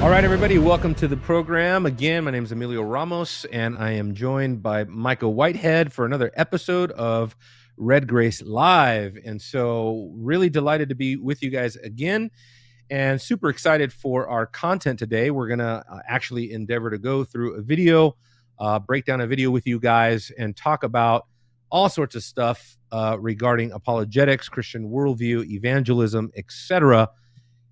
All right, everybody, welcome to the program. Again, my name is Emilio Ramos, and I am joined by Micah Whitehead for another episode of Red Grace Live. And so really delighted to be with you guys again and super excited for our content today. We're going to actually endeavor to go through a video, break down a video with you guys and talk about all sorts of stuff regarding apologetics, Christian worldview, evangelism, etc.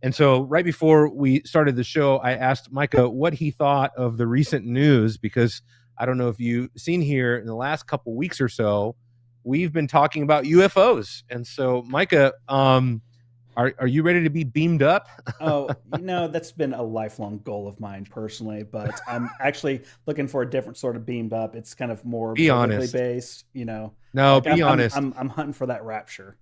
And so right before we started the show, I asked Micah what he thought of the recent news, because I don't know if you've seen here in the last couple weeks or so, we've been talking about UFOs. And so, Micah, are you ready to be beamed up? Oh, that's been a lifelong goal of mine personally, but I'm actually looking for a different sort of beamed up. It's kind of more Be biblically honest. based, No, like be honest. I'm hunting for that rapture.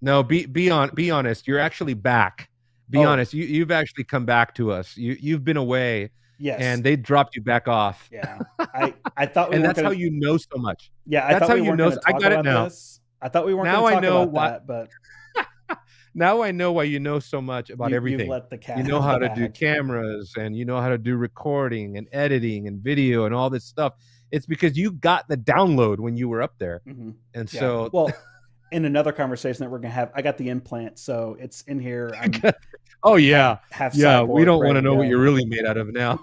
No, be honest. You're actually back. Be Oh, honest. You've actually come back to us. You've been away, yes. and they dropped you back off. Yeah. I thought we And weren't that's how gonna you know so much. Yeah, I That's thought how we you weren't know. gonna I talk got it about now. this. I thought we weren't Now gonna I talk know about why. that, but Now I know why you know so much about you've everything. let the You cat know out of how the to do bag. cameras, and you know how to do recording and editing and video and all this stuff. It's because you got the download when you were up there. Hmm. And Yeah. so Well, in another conversation that we're gonna have, I got the implant, so it's in here. I'm oh half yeah. half Yeah, we cyborg, don't want ready to to know what go. you're really made out of now.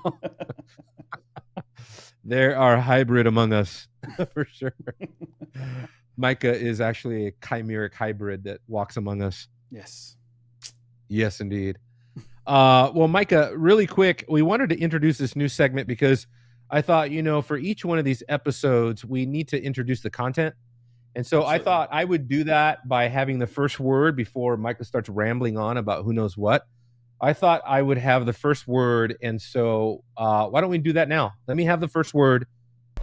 There are hybrid among us for sure. Micah is actually a chimeric hybrid that walks among us. Yes. Yes, indeed. Well, Micah, really quick, we wanted to introduce this new segment because I thought, for each one of these episodes, we need to introduce the content. And so I Absolutely. thought I would do that by having the first word before Micah starts rambling on about who knows what. I thought I would have the first word. And so why don't we do that now? Let me have the first word,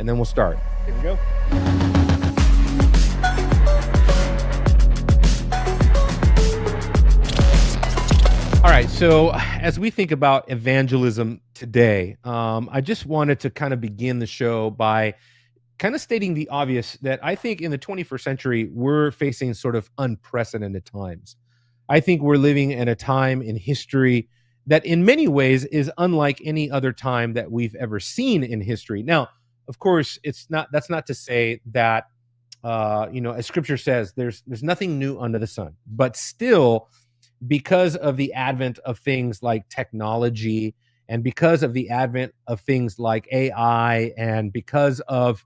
and then we'll start. Here we go. All right, so as we think about evangelism today, I just wanted to kind of begin the show by kind of stating the obvious that I think in the 21st century, we're facing sort of unprecedented times. I think we're living in a time in history that in many ways is unlike any other time that we've ever seen in history. Now, of course, that's not to say that as scripture says, there's nothing new under the sun, but still, because of the advent of things like technology and because of the advent of things like AI and because of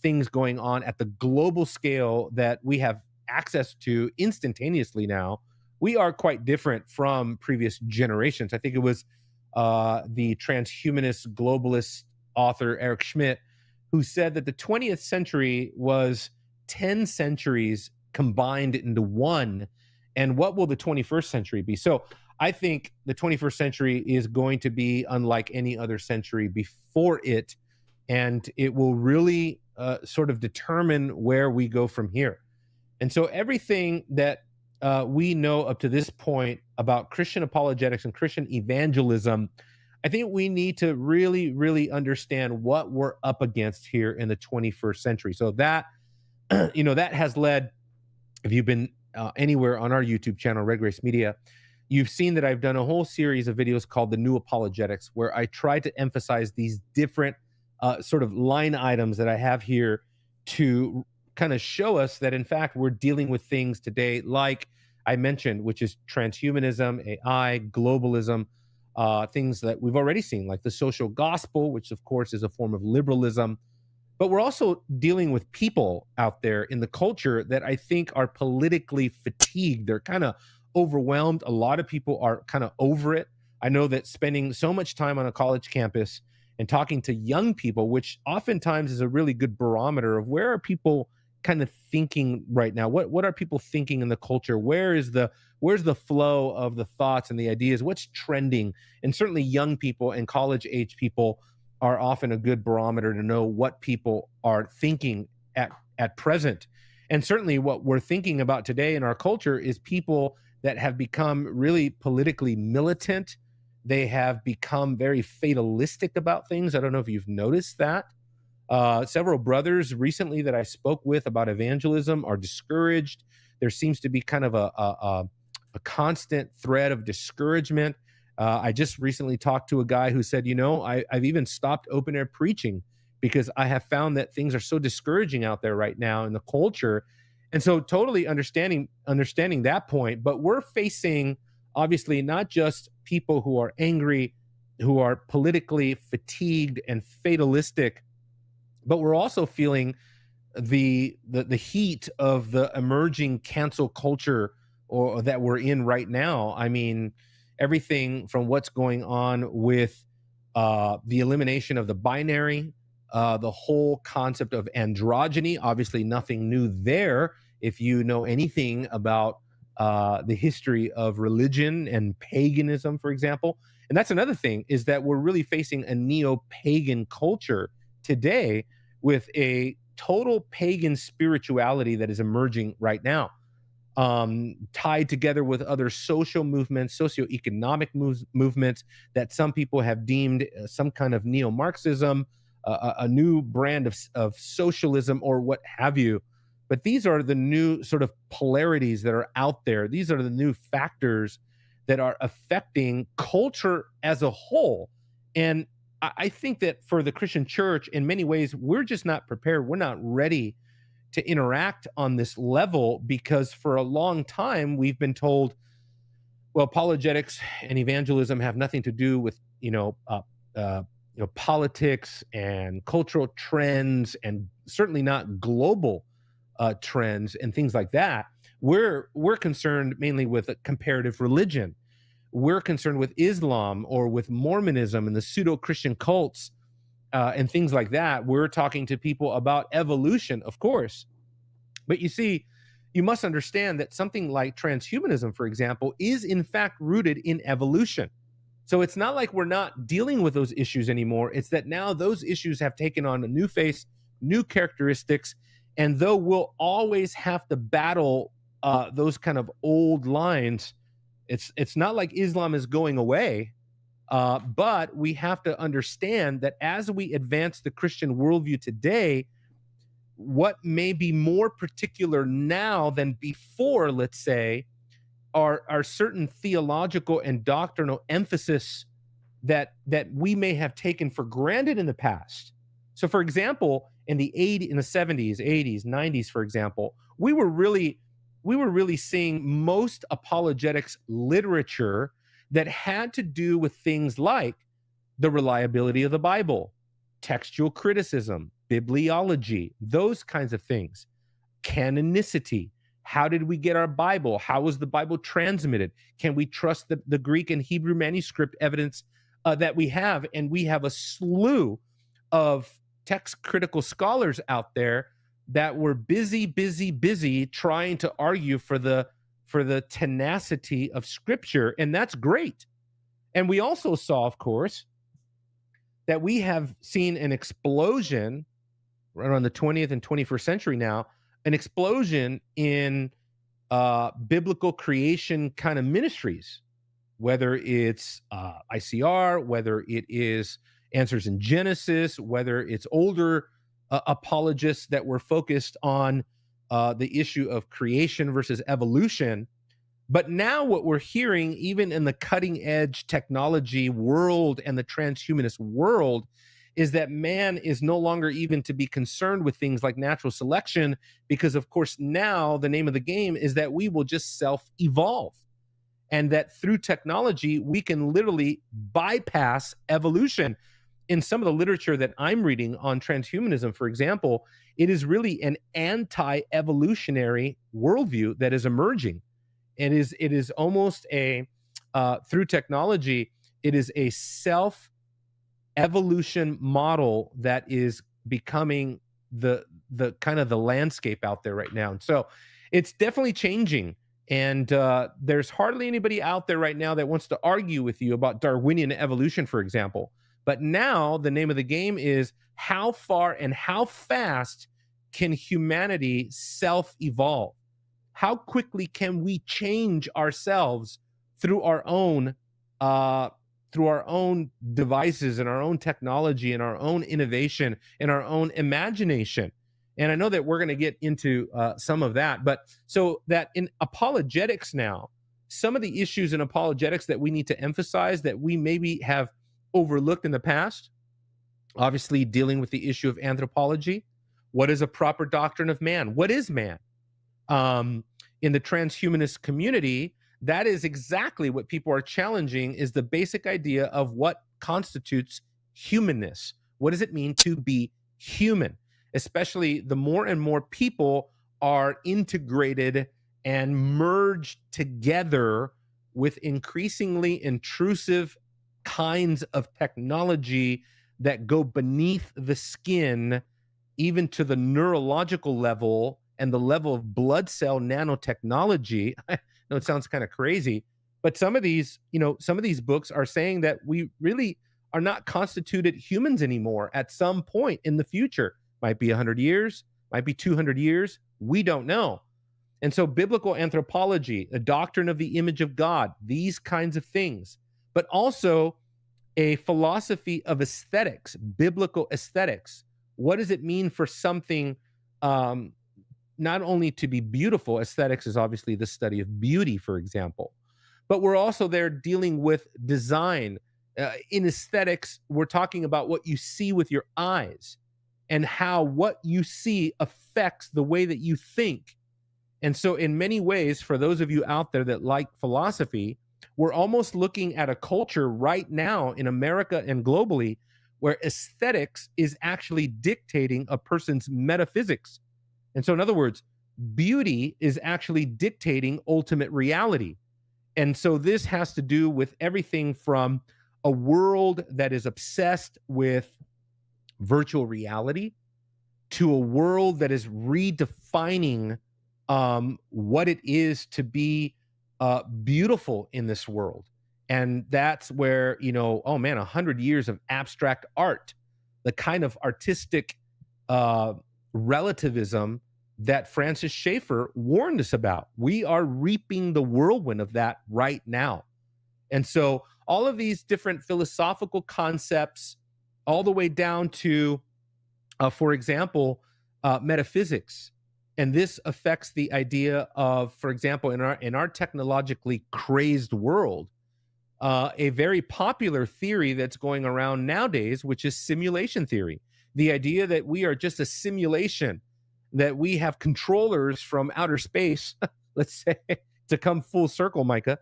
things going on at the global scale that we have access to instantaneously now, we are quite different from previous generations. I think it was the transhumanist globalist author Eric Schmidt who said that the 20th century was 10 centuries combined into one. And what will the 21st century be? So I think the 21st century is going to be unlike any other century before it. And it will really sort of determine where we go from here. And so everything that we know up to this point about Christian apologetics and Christian evangelism, I think we need to really, really understand what we're up against here in the 21st century. So that, that has led, if you've been anywhere on our YouTube channel, Red Grace Media, you've seen that I've done a whole series of videos called The New Apologetics, where I try to emphasize these different sort of line items that I have here to kind of show us that, in fact, we're dealing with things today, like I mentioned, which is transhumanism, AI, globalism, things that we've already seen, like the social gospel, which, of course, is a form of liberalism. But we're also dealing with people out there in the culture that I think are politically fatigued. They're kind of overwhelmed. A lot of people are kind of over it. I know that spending so much time on a college campus and talking to young people, which oftentimes is a really good barometer of where are people kind of thinking right now? What are people thinking in the culture? Where's the flow of the thoughts and the ideas? What's trending? And certainly young people and college age people are often a good barometer to know what people are thinking at present. And certainly what we're thinking about today in our culture is people that have become really politically militant. They have become very fatalistic about things. I don't know if you've noticed that. Several brothers recently that I spoke with about evangelism are discouraged. There seems to be kind of a constant thread of discouragement I just recently talked to a guy who said, I've even stopped open air preaching because I have found that things are so discouraging out there right now in the culture. And so totally understanding that point, but we're facing obviously not just people who are angry, who are politically fatigued and fatalistic, but we're also feeling the heat of the emerging cancel culture or that we're in right now. I mean, everything from what's going on with the elimination of the binary, the whole concept of androgyny. Obviously, nothing new there. If you know anything about the history of religion and paganism, for example, and that's another thing, is that we're really facing a neo-pagan culture today with a total pagan spirituality that is emerging right now, tied together with other social movements, socioeconomic movements that some people have deemed some kind of neo-Marxism, a new brand of socialism, or what have you. But these are the new sort of polarities that are out there. These are the new factors that are affecting culture as a whole. And I think that for the Christian church, in many ways, we're just not prepared. We're not ready to interact on this level because for a long time we've been told, well, apologetics and evangelism have nothing to do with politics and cultural trends, and certainly not global trends and things like that. We're concerned mainly with a comparative religion. We're concerned with Islam or with Mormonism and the pseudo-Christian cults and things like that. We're talking to people about evolution, of course. But you see, you must understand that something like transhumanism, for example, is in fact rooted in evolution. So it's not like we're not dealing with those issues anymore. It's that now those issues have taken on a new face, new characteristics. And though we'll always have to battle those kind of old lines, it's not like Islam is going away. But we have to understand that as we advance the Christian worldview today, what may be more particular now than before, let's say, are certain theological and doctrinal emphasis that we may have taken for granted in the past. So, for example, in the 70s, 80s, 90s, for example, we were really seeing most apologetics literature that had to do with things like the reliability of the Bible, textual criticism, bibliology, those kinds of things, canonicity. How did we get our Bible? How was the Bible transmitted? Can we trust the Greek and Hebrew manuscript evidence that we have? And we have a slew of text critical scholars out there that were busy trying to argue for the tenacity of Scripture, and that's great. And we also saw, of course, that we have seen an explosion right around the 20th and 21st century now, an explosion in biblical creation kind of ministries, whether it's ICR, whether it is Answers in Genesis, whether it's older apologists that were focused on the issue of creation versus evolution. But now what we're hearing, even in the cutting edge technology world and the transhumanist world, is that man is no longer even to be concerned with things like natural selection, because of course now the name of the game is that we will just self-evolve, and that through technology we can literally bypass evolution. In some of the literature that I'm reading on transhumanism, for example, it is really an anti-evolutionary worldview that is emerging. It is almost a through technology, it is a self evolution model that is becoming the kind of the landscape out there right now. And so it's definitely changing. And there's hardly anybody out there right now that wants to argue with you about Darwinian evolution, for example. But now the name of the game is how far and how fast can humanity self-evolve? How quickly can we change ourselves through our own devices and our own technology and our own innovation and our own imagination? And I know that we're going to get into some of that, but so that in apologetics now, some of the issues in apologetics that we need to emphasize that we maybe have overlooked in the past. Obviously, dealing with the issue of anthropology. What is a proper doctrine of man? What is man? In the transhumanist community, that is exactly what people are challenging, is the basic idea of what constitutes humanness. What does it mean to be human? Especially the more and more people are integrated and merged together with increasingly intrusive kinds of technology that go beneath the skin, even to the neurological level and the level of blood cell nanotechnology. I know it sounds kind of crazy, but some of these books are saying that we really are not constituted humans anymore at some point in the future. Might be 100 years, might be 200 years. We don't know. And so biblical anthropology, a doctrine of the image of God, these kinds of things, but also a philosophy of aesthetics, biblical aesthetics. What does it mean for something not only to be beautiful? Aesthetics is obviously the study of beauty, for example, but we're also there dealing with design. In aesthetics, we're talking about what you see with your eyes and how what you see affects the way that you think. And so in many ways, for those of you out there that like philosophy, we're almost looking at a culture right now in America and globally where aesthetics is actually dictating a person's metaphysics. And so in other words, beauty is actually dictating ultimate reality. And so this has to do with everything from a world that is obsessed with virtual reality to a world that is redefining what it is to be beautiful in this world. And that's where, oh man, 100 years of abstract art, the kind of artistic relativism that Francis Schaeffer warned us about. We are reaping the whirlwind of that right now. And so all of these different philosophical concepts, all the way down to, for example, metaphysics. And this affects the idea of, for example, in our technologically crazed world, a very popular theory that's going around nowadays, which is simulation theory. The idea that we are just a simulation, that we have controllers from outer space, let's say, to come full circle, Micah,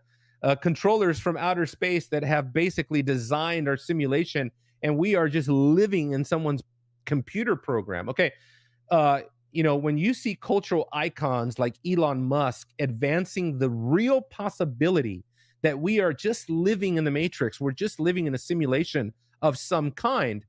controllers from outer space that have basically designed our simulation, and we are just living in someone's computer program. Okay. When you see cultural icons like Elon Musk advancing the real possibility that we are just living in the matrix, we're just living in a simulation of some kind,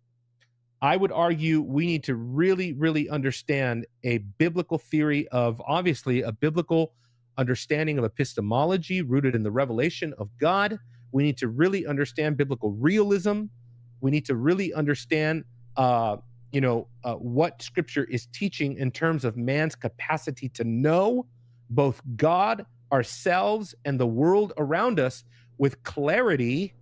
I would argue we need to really, really understand a biblical theory of, obviously, a biblical understanding of epistemology rooted in the revelation of God. We need to really understand biblical realism. We need to really understand what Scripture is teaching in terms of man's capacity to know both God, ourselves, and the world around us with clarity,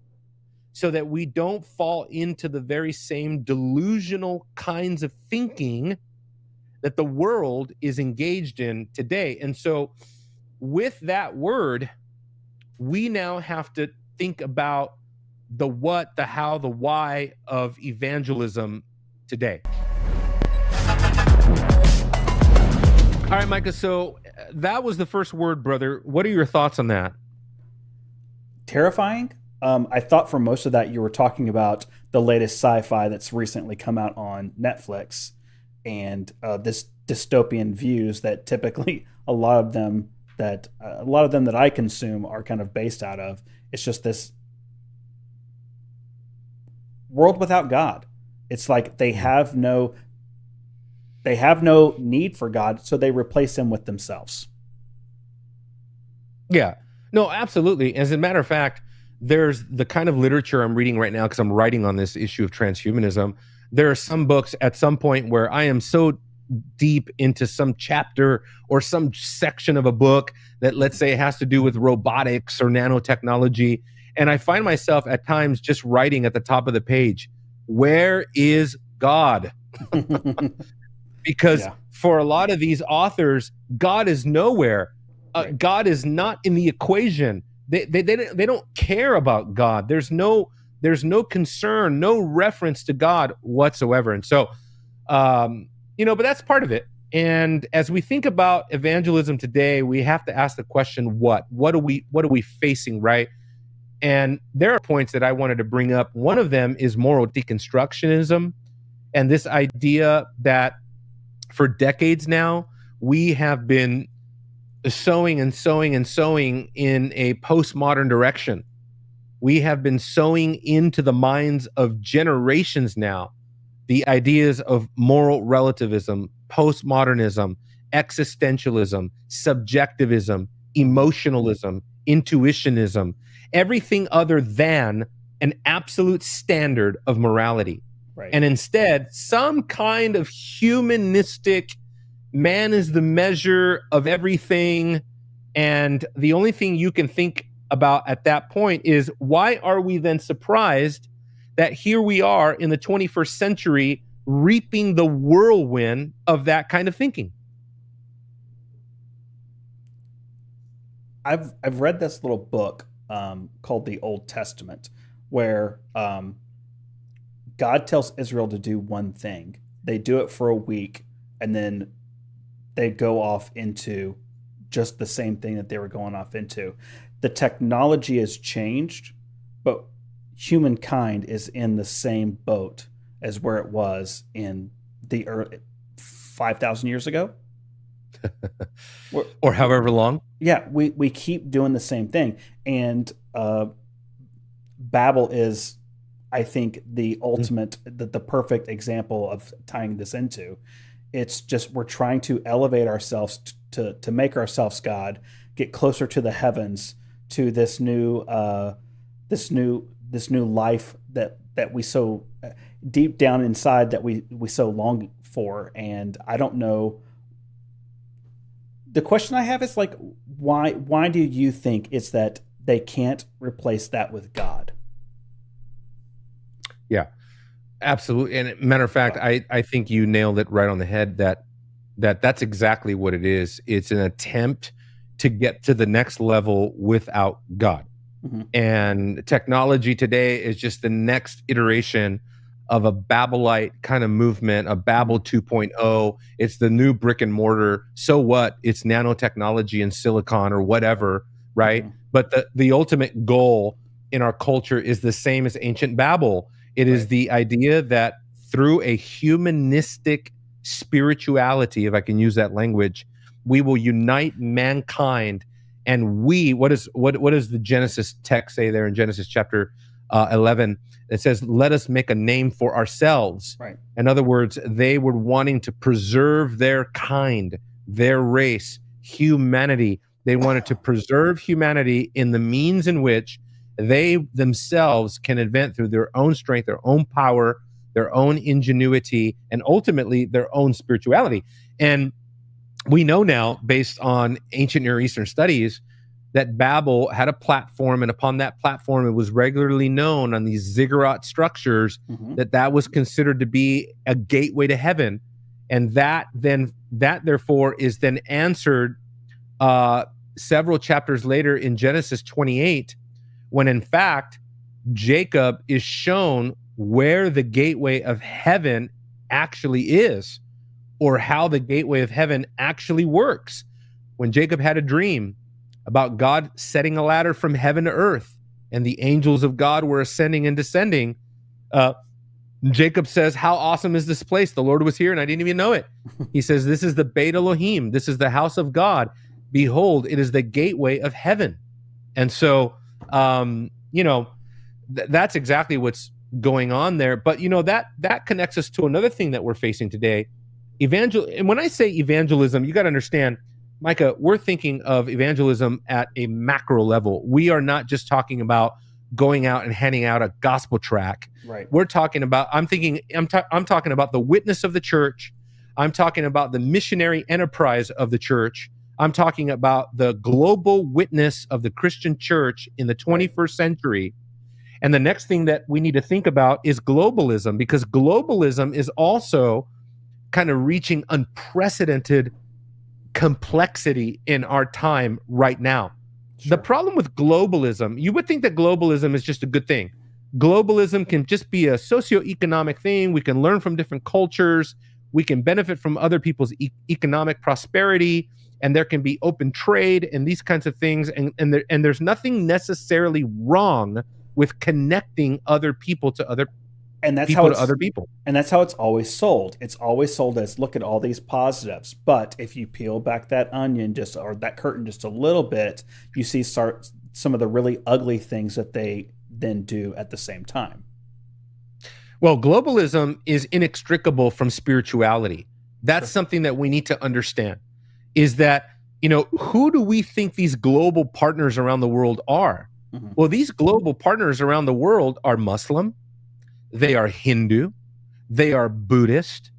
so that we don't fall into the very same delusional kinds of thinking that the world is engaged in today. And so with that word, we now have to think about the what, the how, the why of evangelism today. All right, Micah, so that was the first word, brother. What are your thoughts on that? Terrifying. I thought for most of that you were talking about the latest sci-fi that's recently come out on Netflix, and this dystopian views that typically a lot of them that I consume are kind of based out of. It's just this world without God. It's like they have no need for God, so they replace him with themselves. Yeah, no, absolutely. As a matter of fact, there's the kind of literature I'm reading right now, because I'm writing on this issue of transhumanism. There are some books at some point where I am so deep into some chapter or some section of a book that, let's say, has to do with robotics or nanotechnology. And I find myself at times just writing at the top of the page, where is God? Because for a lot of these authors, God is nowhere. Right. God is not in the equation. They don't care about God. There's no concern, no reference to God whatsoever. And so, but that's part of it. And as we think about evangelism today, we have to ask the question, what are we facing, right? And there are points that I wanted to bring up. One of them is moral deconstructionism, and this idea that for decades now, we have been sowing and sowing and sowing in a postmodern direction. We have been sowing into the minds of generations now the ideas of moral relativism, postmodernism, existentialism, subjectivism, emotionalism, intuitionism, everything other than an absolute standard of morality. Right. And instead, some kind of humanistic man is the measure of everything. And the only thing you can think about at that point is, why are we then surprised that here we are in the 21st century reaping the whirlwind of that kind of thinking? I've read this little book called the Old Testament, where God tells Israel to do one thing. They do it for a week, and then they go off into just the same thing that they were going off into. The technology has changed, but humankind is in the same boat as where it was in the early 5,000 years ago. Or however long. Yeah, we keep doing the same thing. And Babel is, I think, the ultimate, the perfect example of tying this into. It's just, we're trying to elevate ourselves to make ourselves God, get closer to the heavens, to this new life that we so deep down inside that we so long for. And I don't know. The question I have is, like, why do you think it's that they can't replace that with God? Yeah, absolutely. And matter of fact, I think you nailed it right on the head, that's exactly what it is. It's an attempt to get to the next level without God. Mm-hmm. And technology today is just the next iteration of a Babelite kind of movement, a Babel 2.0. It's the new brick and mortar. So what? It's nanotechnology and silicon or whatever, right? Mm-hmm. But the ultimate goal in our culture is the same as ancient Babel. It is the idea that through a humanistic spirituality, if I can use that language, we will unite mankind. And what does the Genesis text say there in Genesis chapter 11? It says, let us make a name for ourselves. Right. In other words, they were wanting to preserve their kind, their race, humanity. They wanted to preserve humanity in the means in which they themselves can invent through their own strength, their own power, their own ingenuity, and ultimately their own spirituality. And we know now, based on ancient Near Eastern studies, that Babel had a platform, and upon that platform, it was regularly known on these ziggurat structures that was considered to be a gateway to heaven. And that therefore is then answered several chapters later in Genesis 28, when in fact Jacob is shown where the gateway of heaven actually is, or how the gateway of heaven actually works. When Jacob had a dream about God setting a ladder from heaven to earth, and the angels of God were ascending and descending, Jacob says, how awesome is this place? The Lord was here and I didn't even know it. He says, this is the Beit Elohim. This is the house of God. Behold, it is the gateway of heaven. And so, that's exactly what's going on there. But, that connects us to another thing that we're facing today. And when I say evangelism, you got to understand, Micah, we're thinking of evangelism at a macro level. We are not just talking about going out and handing out a gospel tract. Right. We're talking about, I'm talking about the witness of the church. I'm talking about the missionary enterprise of the church. I'm talking about the global witness of the Christian church in the 21st century. And the next thing that we need to think about is globalism, because globalism is also kind of reaching unprecedented complexity in our time right now. The Sure. problem with globalism, you would think that globalism is just a good thing. Globalism can just be a socioeconomic thing. We can learn from different cultures. We can benefit from other people's economic prosperity, and there can be open trade and these kinds of things. And there's nothing necessarily wrong with connecting other people to other And that's how people to it's other people. and that's how it's always sold. It's always sold as, look at all these positives. But if you peel back that onion just, or that curtain just a little bit, you see some of the really ugly things that they then do at the same time. Well, globalism is inextricable from spirituality. That's Sure. something that we need to understand, is that, who do we think these global partners around the world are? Hmm. Well, these global partners around the world are Muslim, they are Hindu, they are Buddhist,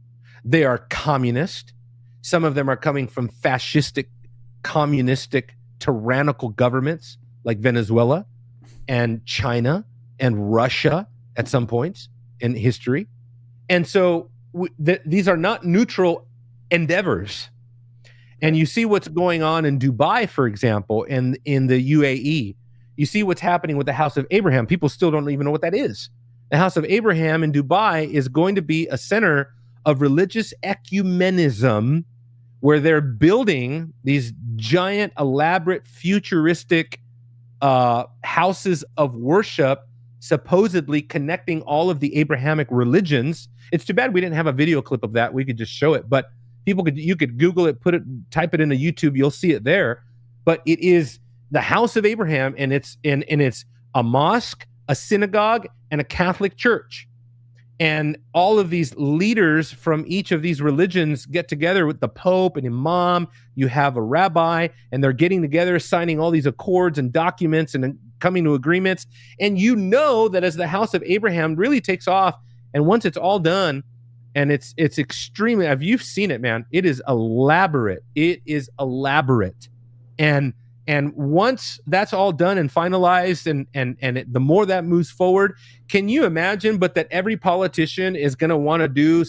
they are communist. Some of them are coming from fascistic, communistic, tyrannical governments like Venezuela and China and Russia at some points in history. And so these are not neutral endeavors. And you see what's going on in Dubai, for example, and in the UAE. You see what's happening with the House of Abraham. People still don't even know what that is. The House of Abraham in Dubai is going to be a center of religious ecumenism, where they're building these giant, elaborate, futuristic houses of worship, supposedly connecting all of the Abrahamic religions. It's too bad we didn't have a video clip of that. We could just show it, but you could Google it, type it into YouTube, you'll see it there. But it is the House of Abraham, and it's a mosque, a synagogue, and a Catholic church. And all of these leaders from each of these religions get together with the Pope and Imam. You have a rabbi, and they're getting together, signing all these accords and documents and coming to agreements. And that as the House of Abraham really takes off, and once it's all done, and it's extremely, you've seen it, man, it is elaborate. It is elaborate. And once that's all done and finalized, the more that moves forward, can you imagine? But that every politician is going to want to do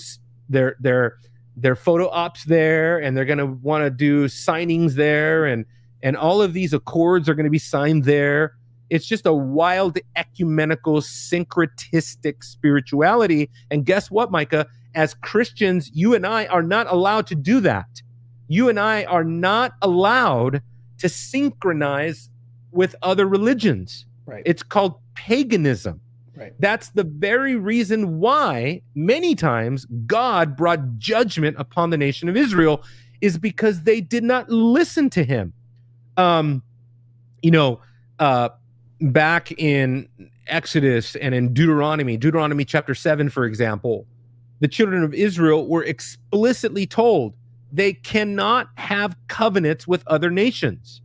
their photo ops there, and they're going to want to do signings there, and all of these accords are going to be signed there. It's just a wild, ecumenical, syncretistic spirituality. And guess what, Micah? As Christians, you and I are not allowed to do that. You and I are not allowed to synchronize with other religions. Right. It's called paganism. Right. That's the very reason why many times God brought judgment upon the nation of Israel, is because they did not listen to him. Back in Exodus and in Deuteronomy chapter 7, for example, the children of Israel were explicitly told they cannot have covenants with other nations.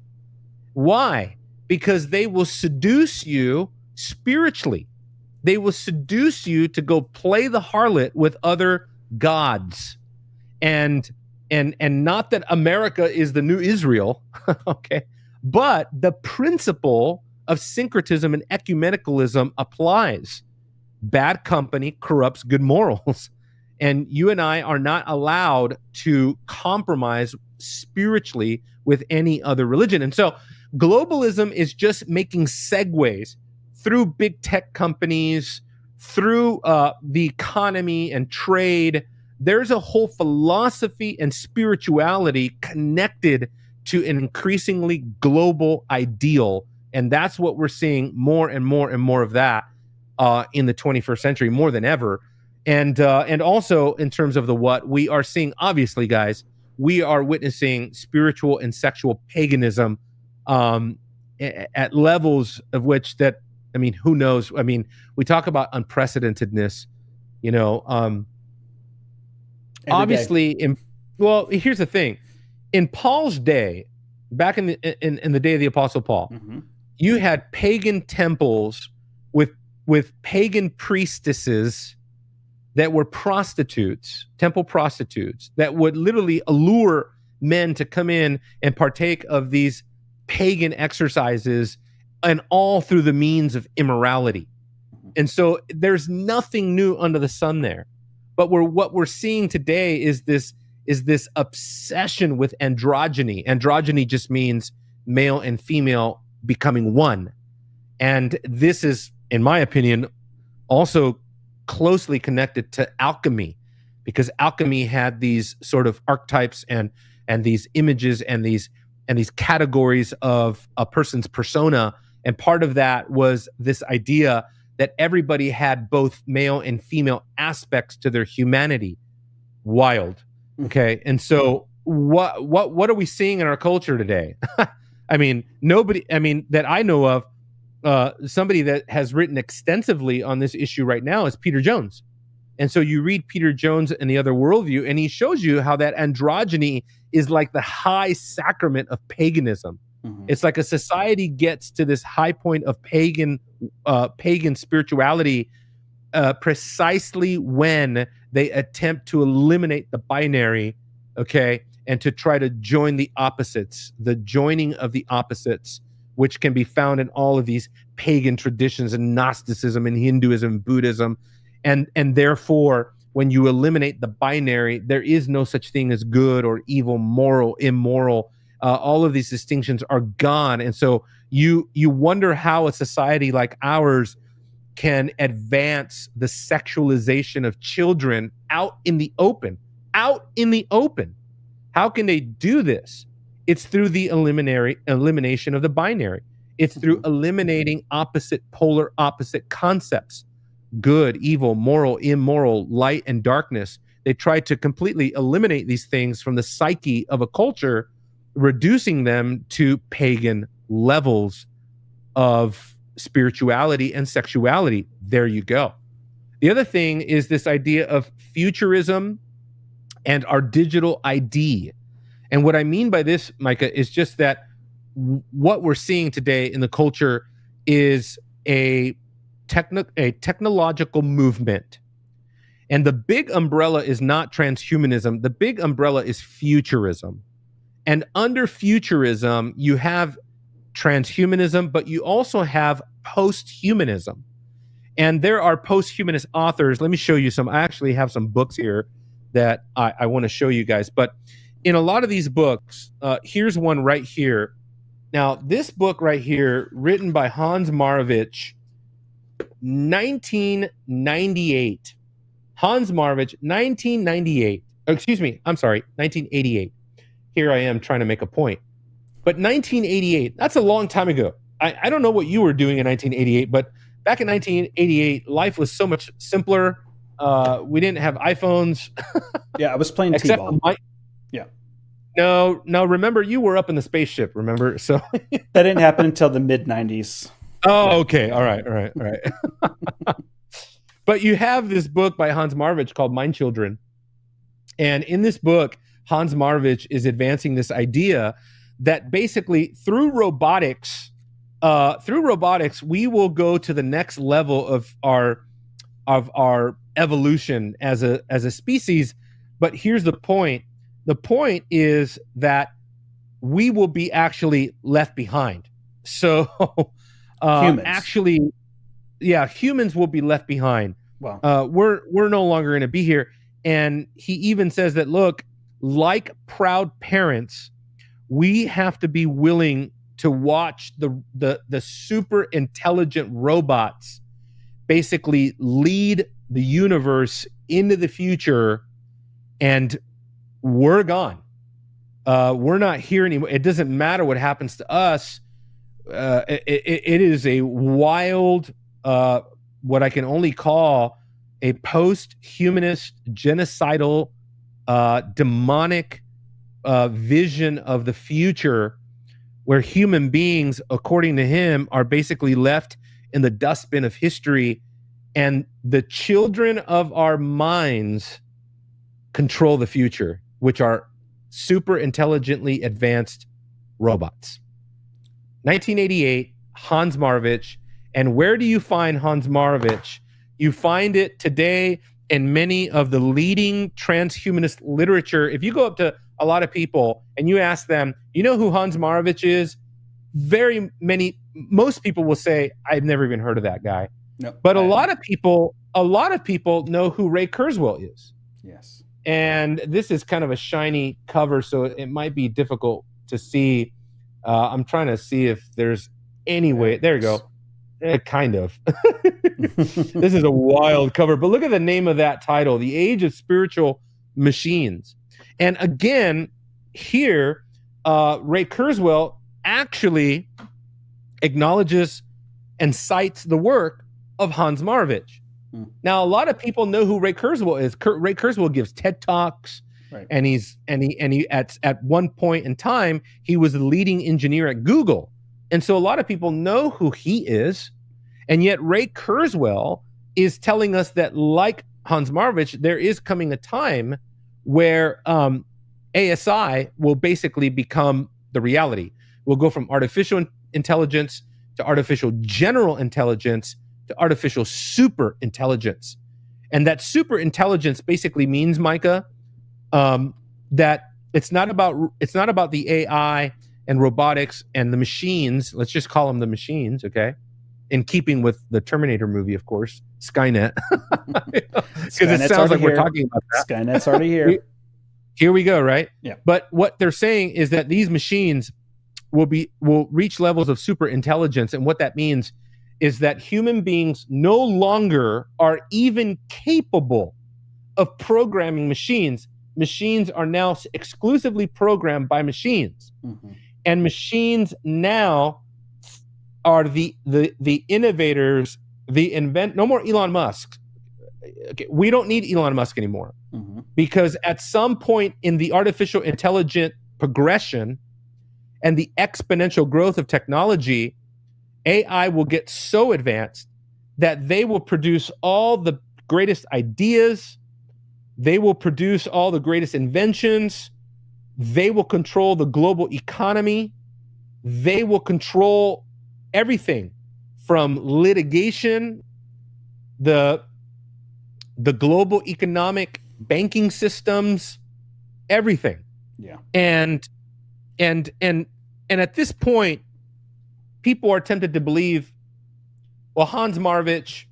Why? Because they will seduce you spiritually. They will seduce you to go play the harlot with other gods. And not that America is the new Israel, okay? But the principle of syncretism and ecumenicalism applies. Bad company corrupts good morals. And you and I are not allowed to compromise spiritually with any other religion. And so globalism is just making segues through big tech companies, through the economy and trade. There's a whole philosophy and spirituality connected to an increasingly global ideal. And that's what we're seeing more and more and more of that in the 21st century, more than ever. And also in terms of the what, we are seeing, obviously, guys, we are witnessing spiritual and sexual paganism at levels of which that, I mean, who knows? I mean, we talk about unprecedentedness, obviously. Well, here's the thing. In Paul's day, back in the day of the Apostle Paul, Mm-hmm. you had pagan temples with pagan priestesses that were prostitutes, temple prostitutes, that would literally allure men to come in and partake of these pagan exercises, and all through the means of immorality. And so there's nothing new under the sun there. But what we're seeing today is this is this obsession with androgyny. Androgyny just means male and female becoming one. And this is, in my opinion, also closely connected to alchemy, because alchemy had these sort of archetypes and these images and these categories of a person's persona. And part of that was this idea that everybody had both male and female aspects to their humanity. Wild. Okay. And so what are we seeing in our culture today? I mean, nobody, I mean, that I know of, somebody that has written extensively on this issue right now is Peter Jones. And so you read Peter Jones and the Other Worldview, and he shows you how that androgyny is like the high sacrament of paganism. Mm-hmm. It's like a society gets to this high point of pagan spirituality precisely when they attempt to eliminate the binary, okay, and to try to join the opposites, the joining of the opposites, which can be found in all of these pagan traditions and Gnosticism and Hinduism, Buddhism. And therefore, when you eliminate the binary, there is no such thing as good or evil, moral, immoral. All of these distinctions are gone. And so you wonder how a society like ours can advance the sexualization of children out in the open. How can they do this? It's through the elimination of the binary. It's through eliminating polar opposite concepts: good, evil, moral, immoral, light, and darkness. They try to completely eliminate these things from the psyche of a culture, reducing them to pagan levels of spirituality and sexuality. There you go. The other thing is this idea of futurism and our digital ID. And what I mean by this, Micah, is just that what we're seeing today in the culture is a technological movement. And the big umbrella is not transhumanism. The big umbrella is futurism. And under futurism, you have transhumanism, but you also have post-humanism. And there are post-humanist authors. Let me show you some. I actually have some books here that I want to show you guys. But in a lot of these books, here's one right here. Now, this book right here, written by Hans Marovich, 1998. Hans Marovich, 1998. Oh, excuse me, I'm sorry, 1988. Here I am trying to make a point. But 1988, that's a long time ago. I don't know what you were doing in 1988, but back in 1988, life was so much simpler. We didn't have iPhones. Yeah, I was playing T-ball. Yeah. No, remember, you were up in the spaceship, remember? So that didn't happen until the mid-90s. Oh, okay. All right. But you have this book by Hans Marovich called Mind Children. And in this book, Hans Marovich is advancing this idea that basically through robotics, we will go to the next level of our evolution as a species. But here's the point. The point is that we will be actually left behind. So humans will be left behind. Wow. We're no longer going to be here. And he even says that, look, like proud parents, we have to be willing to watch the super intelligent robots basically lead the universe into the future, and we're gone. We're not here anymore. It doesn't matter what happens to us. It is a wild, what I can only call a post-humanist, genocidal, demonic vision of the future, where human beings, according to him, are basically left in the dustbin of history, and the children of our minds control the future, which are super intelligently advanced robots. 1988, Hans Marovich. And where do you find Hans Marovich? You find it today in many of the leading transhumanist literature. If you go up to a lot of people and you ask them, you know who Hans Marovich is? Most people will say, I've never even heard of that guy. No, but a lot of people know who Ray Kurzweil is. Yes. And this is kind of a shiny cover, so it might be difficult to see. I'm trying to see if there's any way. There you go. Kind of. This is a wild cover, but look at the name of that title, The Age of Spiritual Machines. And again, here, Ray Kurzweil actually acknowledges and cites the work of Hans Marvich. Now, a lot of people know who Ray Kurzweil is. Ray Kurzweil gives TED Talks, right. and he at one point in time, he was the leading engineer at Google. And so a lot of people know who he is. And yet Ray Kurzweil is telling us that, like Hans Marvich, there is coming a time where ASI will basically become the reality. We'll go from artificial intelligence to artificial general intelligence to artificial super intelligence. And that super intelligence basically means, Micah, that it's not about the AI and robotics and the machines. Let's just call them the machines, okay? In keeping with the Terminator movie, of course, Skynet. Because it sounds like we're talking about that. Skynet's already here. Here we go, right? Yeah. But what they're saying is that these machines will reach levels of super intelligence, and what that means is that human beings no longer are even capable of programming machines. Machines are now exclusively programmed by machines. Mm-hmm. And machines now are the innovators, no more Elon Musk. Okay, we don't need Elon Musk anymore. Mm-hmm. Because at some point in the artificial intelligent progression and the exponential growth of technology, AI will get so advanced that they will produce all the greatest ideas, they will produce all the greatest inventions, they will control the global economy, they will control everything from litigation, the global economic banking systems, everything. Yeah. And at this point, people are tempted to believe, well, Hans Marvich,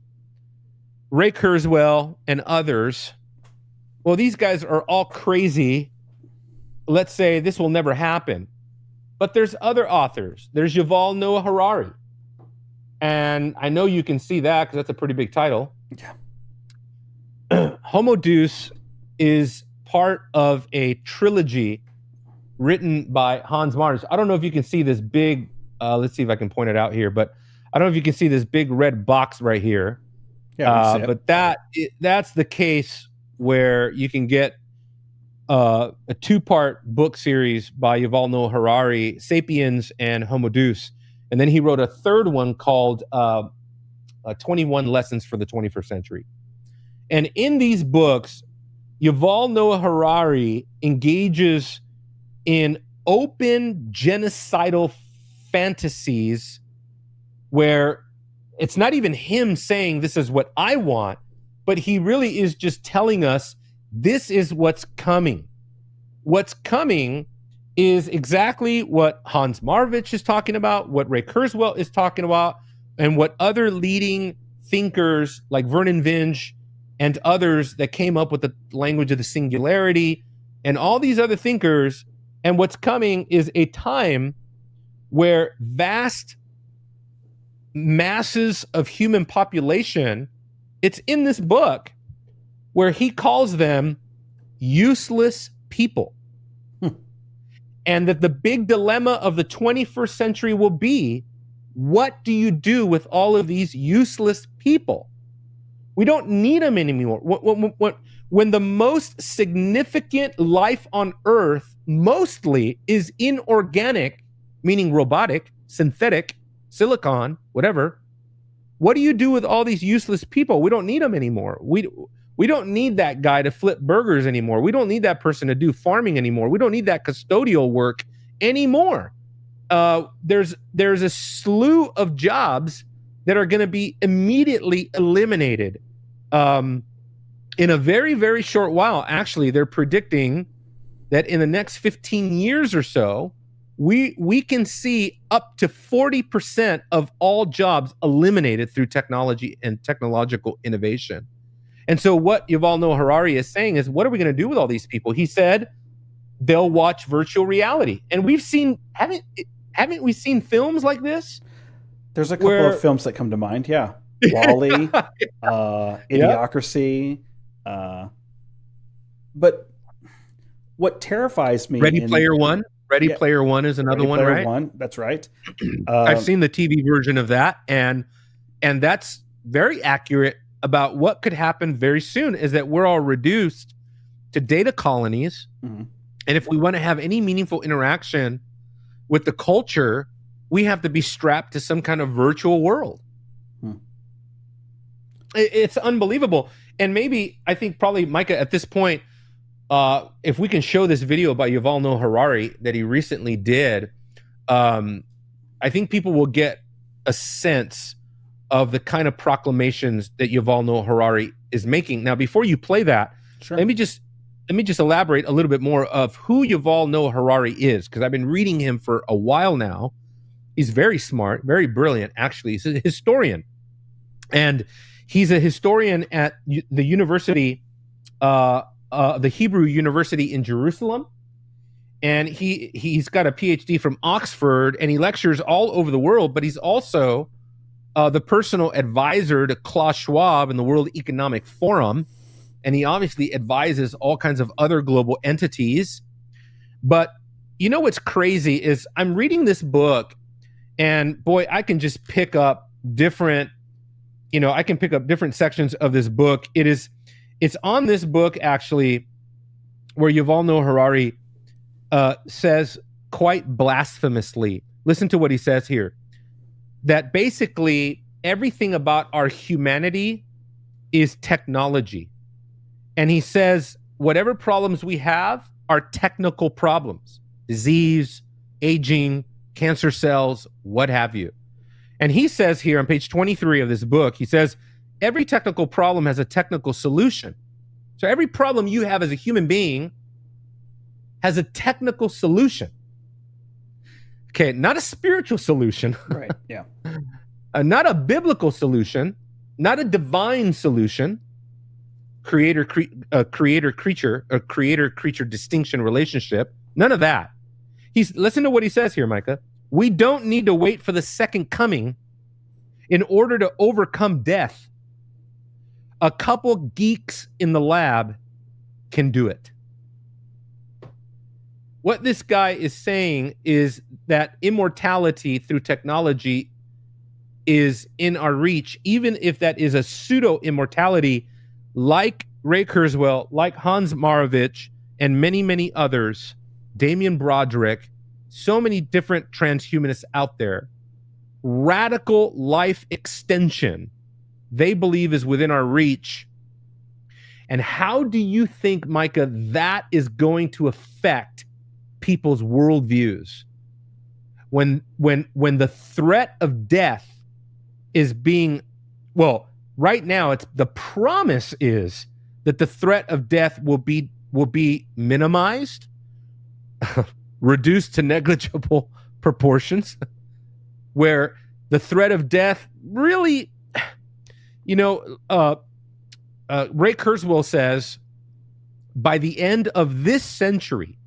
Ray Kurzweil, and others, well, these guys are all crazy. Let's say this will never happen. But there's other authors. There's Yuval Noah Harari. And I know you can see that because that's a pretty big title. Yeah. Homo Deus is part of a trilogy written by Hans Marvich. I don't know if you can see this big, let's see if I can point it out here, but I don't know if you can see this big red box right here. Yeah, but that's the case where you can get a two-part book series by Yuval Noah Harari, Sapiens and Homo Deus. And then he wrote a third one called 21 Lessons for the 21st Century. And in these books, Yuval Noah Harari engages in open genocidal fantasies where it's not even him saying this is what I want, but he really is just telling us this is what's coming. What's coming is exactly what Hans Marvich is talking about, what Ray Kurzweil is talking about, and what other leading thinkers like Vernon Vinge and others that came up with the language of the singularity and all these other thinkers. And what's coming is a time where vast masses of human population, it's in this book, where he calls them useless people. And that the big dilemma of the 21st century will be, what do you do with all of these useless people? We don't need them anymore. When the most significant life on Earth mostly is inorganic, meaning robotic, synthetic, silicon, whatever, what do you do with all these useless people? We don't need them anymore. We don't need that guy to flip burgers anymore. We don't need that person to do farming anymore. We don't need that custodial work anymore. There's a slew of jobs that are going to be immediately eliminated in a very, very short while. Actually, they're predicting that in the next 15 years or so, we can see up to 40% of all jobs eliminated through technology and technological innovation. And so what Yuval Noah Harari is saying is, what are we going to do with all these people? He said they'll watch virtual reality. And we've seen, haven't we seen films like this? There's a couple of films that come to mind. Yeah. Wall-E, Idiocracy. But what terrifies me... Ready Player One. Ready Player One is another one, right? One, that's right. I've seen the TV version of that, and that's very accurate about what could happen very soon, is that we're all reduced to data colonies. Mm-hmm. And if we want to have any meaningful interaction with the culture, we have to be strapped to some kind of virtual world. It's unbelievable. And maybe, I think probably, Micah, at this point, if we can show this video by Yuval Noah Harari that he recently did, I think people will get a sense of the kind of proclamations that Yuval Noah Harari is making. Now, before you play that, sure, let me just elaborate a little bit more of who Yuval Noah Harari is, because I've been reading him for a while now. He's very smart, very brilliant, actually. He's a historian. And he's a historian at the university, the Hebrew University in Jerusalem. And he's got a PhD from Oxford, and he lectures all over the world, but he's also the personal advisor to Klaus Schwab and the World Economic Forum. And he obviously advises all kinds of other global entities. But you know what's crazy is I'm reading this book, and boy, I can just pick up different, different sections of this book. It's on this book, actually, where Yuval Noah Harari says quite blasphemously, listen to what he says here, that basically everything about our humanity is technology. And he says whatever problems we have are technical problems, disease, aging, cancer cells, what have you. And he says here on page 23 of this book, he says, every technical problem has a technical solution. So every problem you have as a human being has a technical solution. Okay, not a spiritual solution. Right, yeah. Not a biblical solution, not a divine solution, creator-creature distinction relationship, none of that. Listen to what he says here, Micah. We don't need to wait for the second coming in order to overcome death. A couple geeks in the lab can do it. What this guy is saying is that immortality through technology is in our reach, even if that is a pseudo-immortality, like Ray Kurzweil, like Hans Marovich, and many, many others, Damien Broderick, so many different transhumanists out there. Radical life extension, they believe, is within our reach. And how do you think, Micah, that is going to affect people's worldviews? When the threat of death is being, well, right now the promise is that the threat of death will be minimized, reduced to negligible proportions, where the threat of death really, Ray Kurzweil says, by the end of this century,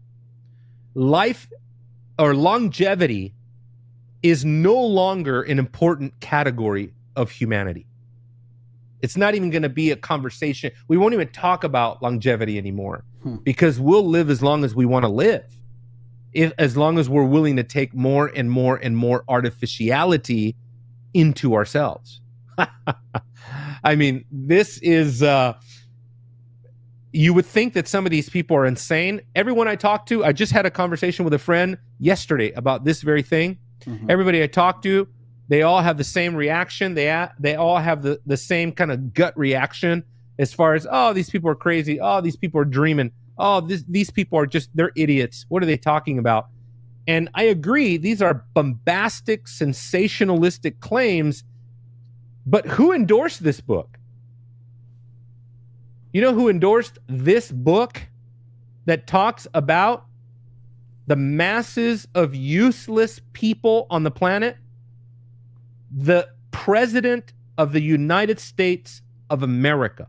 life or longevity is no longer an important category of humanity. It's not even going to be a conversation. We won't even talk about longevity anymore because we'll live as long as we want to live. As long as we're willing to take more and more and more artificiality into ourselves. I mean, this is, you would think that some of these people are insane. Everyone I talk to, I just had a conversation with a friend yesterday about this very thing. Mm-hmm. Everybody I talk to, they all have the same reaction. They all have the same kind of gut reaction as far as, oh, these people are crazy. Oh, these people are dreaming. Oh, these people are they're idiots. What are they talking about? And I agree, these are bombastic, sensationalistic claims. But who endorsed this book? You know who endorsed this book that talks about the masses of useless people on the planet? The President of the United States of America.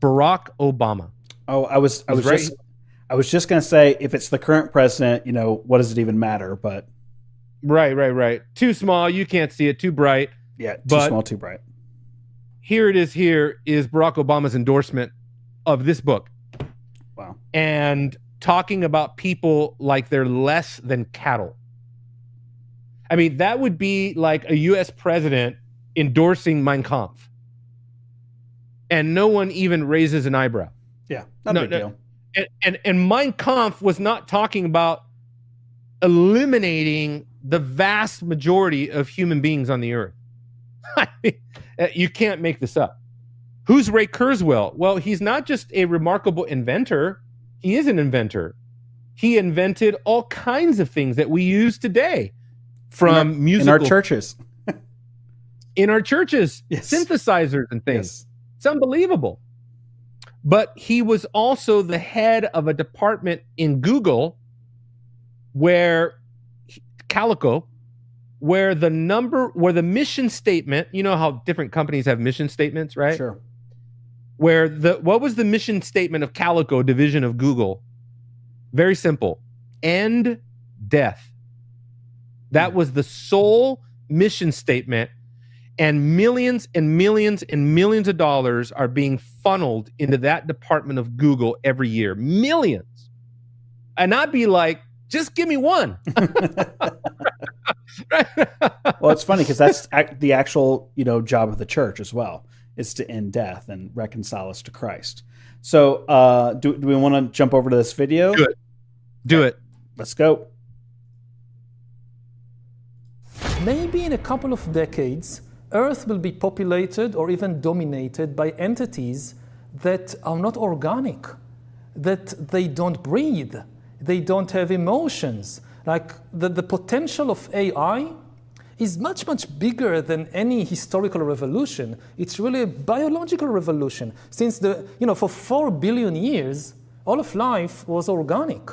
Barack Obama. Oh, I was Right. just going to say, if it's the current president, what does it even matter? But Right. Too small, you can't see it. Too bright. yeah, too But small, too bright. here it is. Here is Barack Obama's endorsement of this book. Wow. And talking about people like they're less than cattle. I mean, that would be like a U.S. president endorsing Mein Kampf. And no one even raises an eyebrow. Yeah, not a big deal. And Mein Kampf was not talking about eliminating the vast majority of human beings on the earth. You can't make this up. Who's Ray Kurzweil? Well, he's not just a remarkable inventor. He is an inventor. He invented all kinds of things that we use today, from musical, in our churches. Yes. Synthesizers and things. Yes. It's unbelievable. But he was also the head of a department in Google Calico, where the mission statement, you know how different companies have mission statements, right? Sure. What was the mission statement of Calico division of Google? Very simple. End death. That was the sole mission statement, and millions and millions and millions of dollars are being funneled into that department of Google every year. Millions. And I'd be like, just give me one. Well, it's funny because that's the actual, job of the church as well, is to end death and reconcile us to Christ. So do we want to jump over to this video? Do it. Let's go. Maybe in a couple of decades, Earth will be populated or even dominated by entities that are not organic, that they don't breathe, they don't have emotions. Like the potential of AI is much, much bigger than any historical revolution. It's really a biological revolution. Since for 4 billion years, all of life was organic.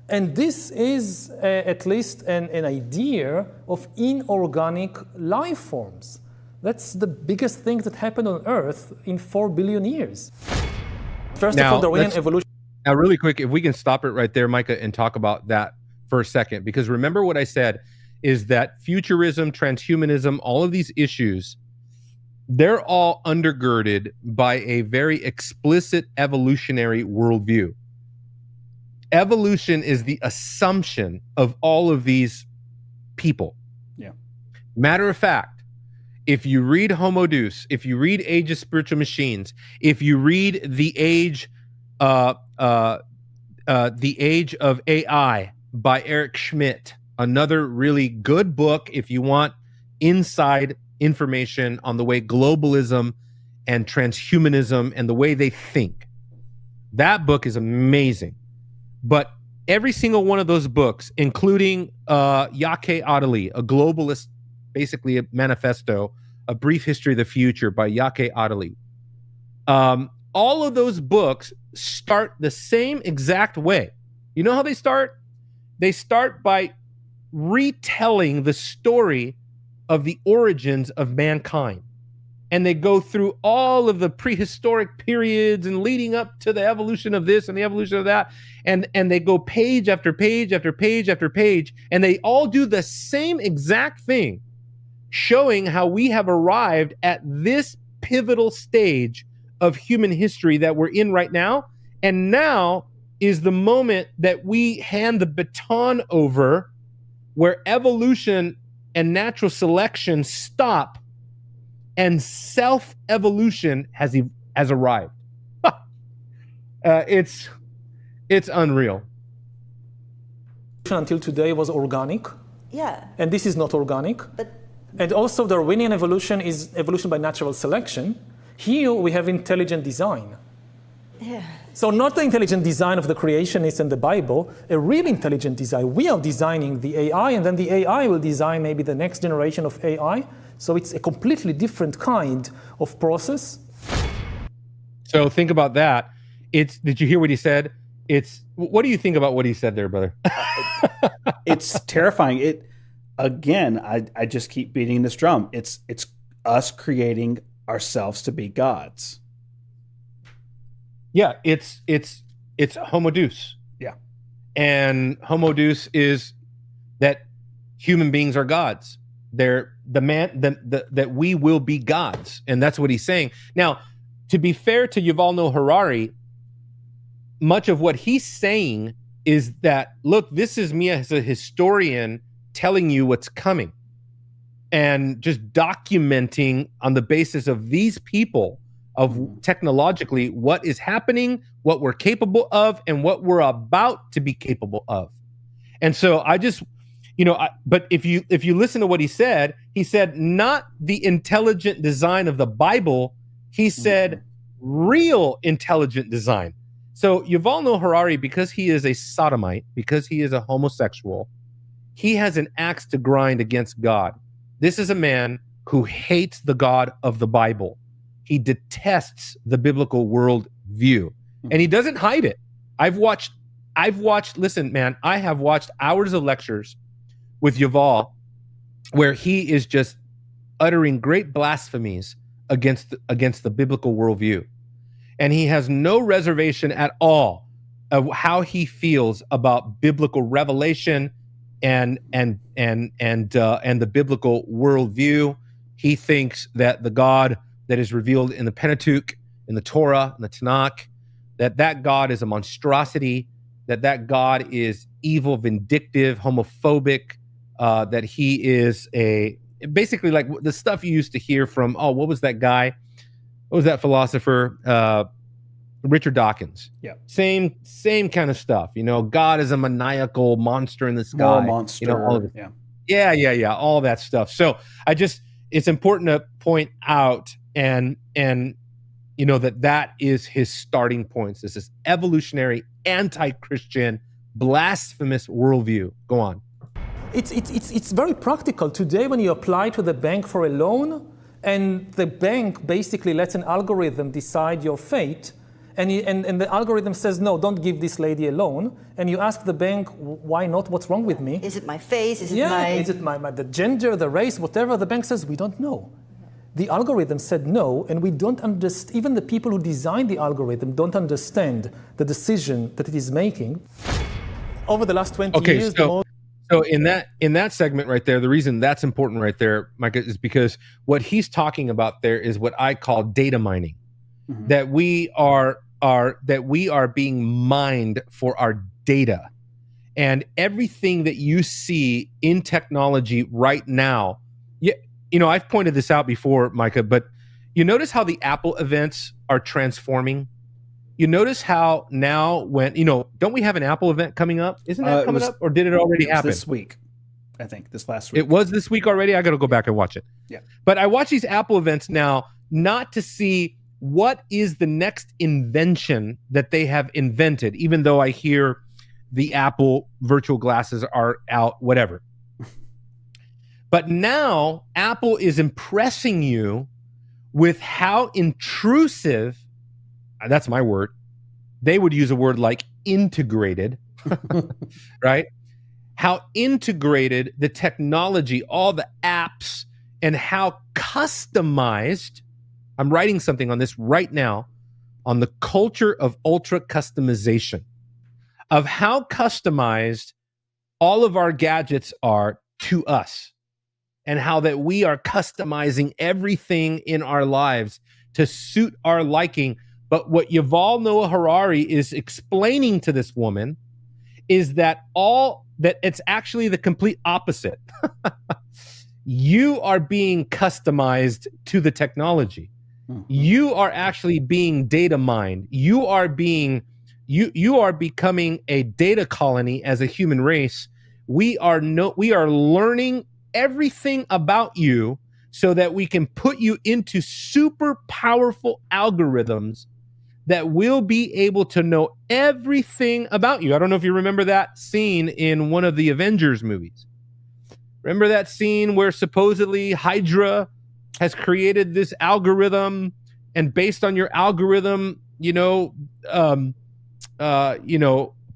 And this is at least an idea of inorganic life forms. That's the biggest thing that happened on Earth in 4 billion years. First of all, Darwinian evolution. Now, really quick, if we can stop it right there, Micah, and talk about that for a second, because remember what I said is that futurism, transhumanism, all of these issues, they're all undergirded by a very explicit evolutionary worldview. Evolution is the assumption of all of these people. Yeah. Matter of fact, if you read Homo Deus, if you read Age of Spiritual Machines, if you read The Age of AI by Eric Schmidt, another really good book if you want inside information on the way globalism and transhumanism and the way they think. That book is amazing. But every single one of those books, including Yake Adali, a globalist, basically a manifesto, A Brief History of the Future by Yake Adali, all of those books start the same exact way. You know how they start? They start by retelling the story of the origins of mankind. And they go through all of the prehistoric periods and leading up to the evolution of this and the evolution of that. And they go page after page after page after page. And they all do the same exact thing, showing how we have arrived at this pivotal stage of human history that we're in right now. And now is the moment that we hand the baton over, where evolution and natural selection stop and self-evolution has arrived. It's unreal. Until today was organic. Yeah. And this is not organic. And also Darwinian evolution is evolution by natural selection. Here we have intelligent design. Yeah. So not the intelligent design of the creationists and the Bible, a real intelligent design. We are designing the AI, and then the AI will design maybe the next generation of AI. So it's a completely different kind of process. So think about that. Did you hear what he said? What do you think about what he said there, brother? It's terrifying. I just keep beating this drum. It's us creating ourselves to be gods. Yeah, it's homo deus. Yeah. And homo deus is that human beings are gods. They're that we will be gods, and that's what he's saying. Now, to be fair to Yuval Noah Harari, much of what he's saying is that, look, this is me as a historian telling you what's coming and just documenting on the basis of these people of technologically what is happening, what we're capable of, and what we're about to be capable of. And so I just, but if you listen to what he said not the intelligent design of the Bible, he said real intelligent design. So Yuval Noah Harari, because he is a sodomite, because he is a homosexual, he has an axe to grind against God. This is a man who hates the God of the Bible. He detests the biblical world view, and he doesn't hide it. I've watched, listen, man, I have watched hours of lectures with Yuval where he is just uttering great blasphemies against the biblical worldview. And he has no reservation at all of how he feels about biblical revelation and the biblical worldview. He thinks that the God that is revealed in the Pentateuch, in the Torah, in the Tanakh, that God is a monstrosity, that God is evil, vindictive, homophobic, that he is basically like the stuff you used to hear from, what was that guy? What was that philosopher? Richard Dawkins. Yeah. Same kind of stuff. God is a maniacal monster in the sky. Moral monster. All of it. Yeah. All that stuff. So it's important to point out and that is his starting points. This is evolutionary, anti-Christian, blasphemous worldview. Go on. It's very practical. Today, when you apply to the bank for a loan, and the bank basically lets an algorithm decide your fate, and the algorithm says, no, don't give this lady a loan, and you ask the bank, why not? What's wrong with me? Is it my face? Is it the gender, the race, whatever? The bank says, we don't know. The algorithm said no, and we don't understand, even the people who designed the algorithm don't understand the decision that it is making. Over the last 20 years, so in that segment right there, the reason that's important right there, Micah, is because what he's talking about there is what I call data mining. Mm-hmm. That we are being mined for our data. And everything that you see in technology right now, I've pointed this out before, Micah, but you notice how the Apple events are transforming? You notice how now don't we have an Apple event coming up? Isn't that coming up? Or did it already happen? This week, I think, this last week. It was this week already? I got to go back and watch it. Yeah. But I watch these Apple events now not to see what is the next invention that they have invented, even though I hear the Apple virtual glasses are out, whatever. But now Apple is impressing you with how intrusive, that's my word, they would use a word like integrated, right? How integrated the technology, all the apps, and how customized, I'm writing something on this right now, on the culture of ultra customization, of how customized all of our gadgets are to us, and how that we are customizing everything in our lives to suit our liking. But what Yuval Noah Harari is explaining to this woman is that it's actually the complete opposite. You are being customized to the technology. Mm-hmm. You are actually being data mined. You are becoming a data colony as a human race. We are learning everything about you so that we can put you into super powerful algorithms that will be able to know everything about you. I don't know if you remember that scene in one of the Avengers movies. Remember that scene where supposedly Hydra has created this algorithm, and based on your algorithm,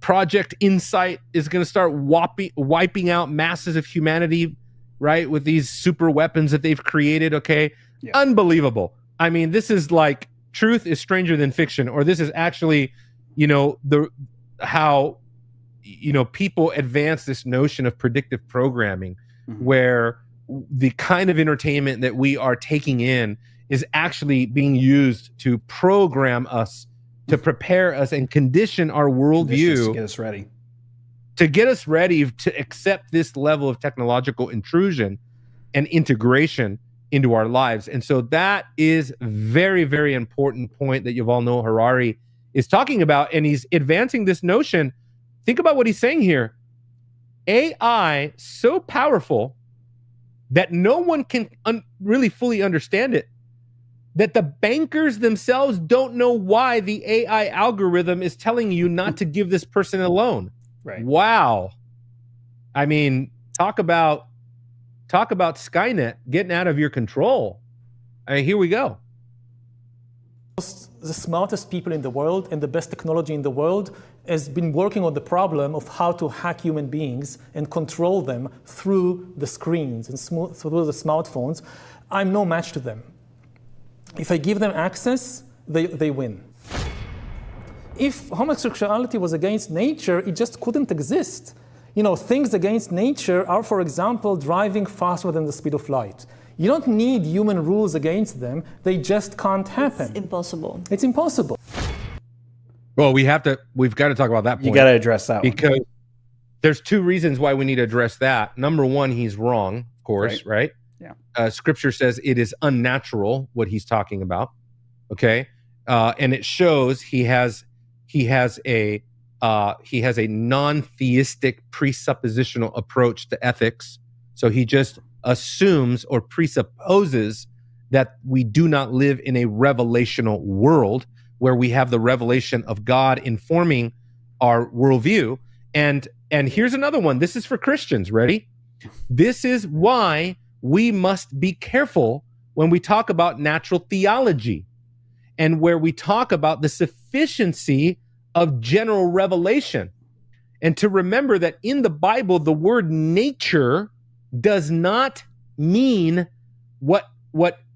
Project Insight is going to start wiping out masses of humanity, right? With these super weapons that they've created. Okay. Yeah. Unbelievable. I mean, this is like truth is stranger than fiction, or this is actually, how people advance this notion of predictive programming, where the kind of entertainment that we are taking in is actually being used to program us, to prepare us and condition our worldview, to get us ready to accept this level of technological intrusion and integration into our lives. And so that is very, very important point that Yuval Noah Harari is talking about. And he's advancing this notion. Think about what he's saying here. AI so powerful that no one can really fully understand it, that the bankers themselves don't know why the AI algorithm is telling you not to give this person a loan. Right. Wow. I mean, talk about Skynet getting out of your control. I mean, here we go. The smartest people in the world and the best technology in the world has been working on the problem of how to hack human beings and control them through the screens and through the smartphones. I'm no match to them. If I give them access, they win. If homosexuality was against nature, it just couldn't exist. Things against nature are, for example, driving faster than the speed of light. You don't need human rules against them. They just can't happen. It's impossible. It's impossible. Well, we've got to talk about that point. You got to address that because there's two reasons why we need to address that. Number one, he's wrong, of course, right? Yeah. Scripture says it is unnatural what he's talking about. Okay, and it shows he has a non-theistic presuppositional approach to ethics. So he just assumes or presupposes that we do not live in a revelational world where we have the revelation of God informing our worldview. And here's another one. This is for Christians. Ready? This is why we must be careful when we talk about natural theology and where we talk about the sufficiency of general revelation. And to remember that in the Bible, the word nature does not mean what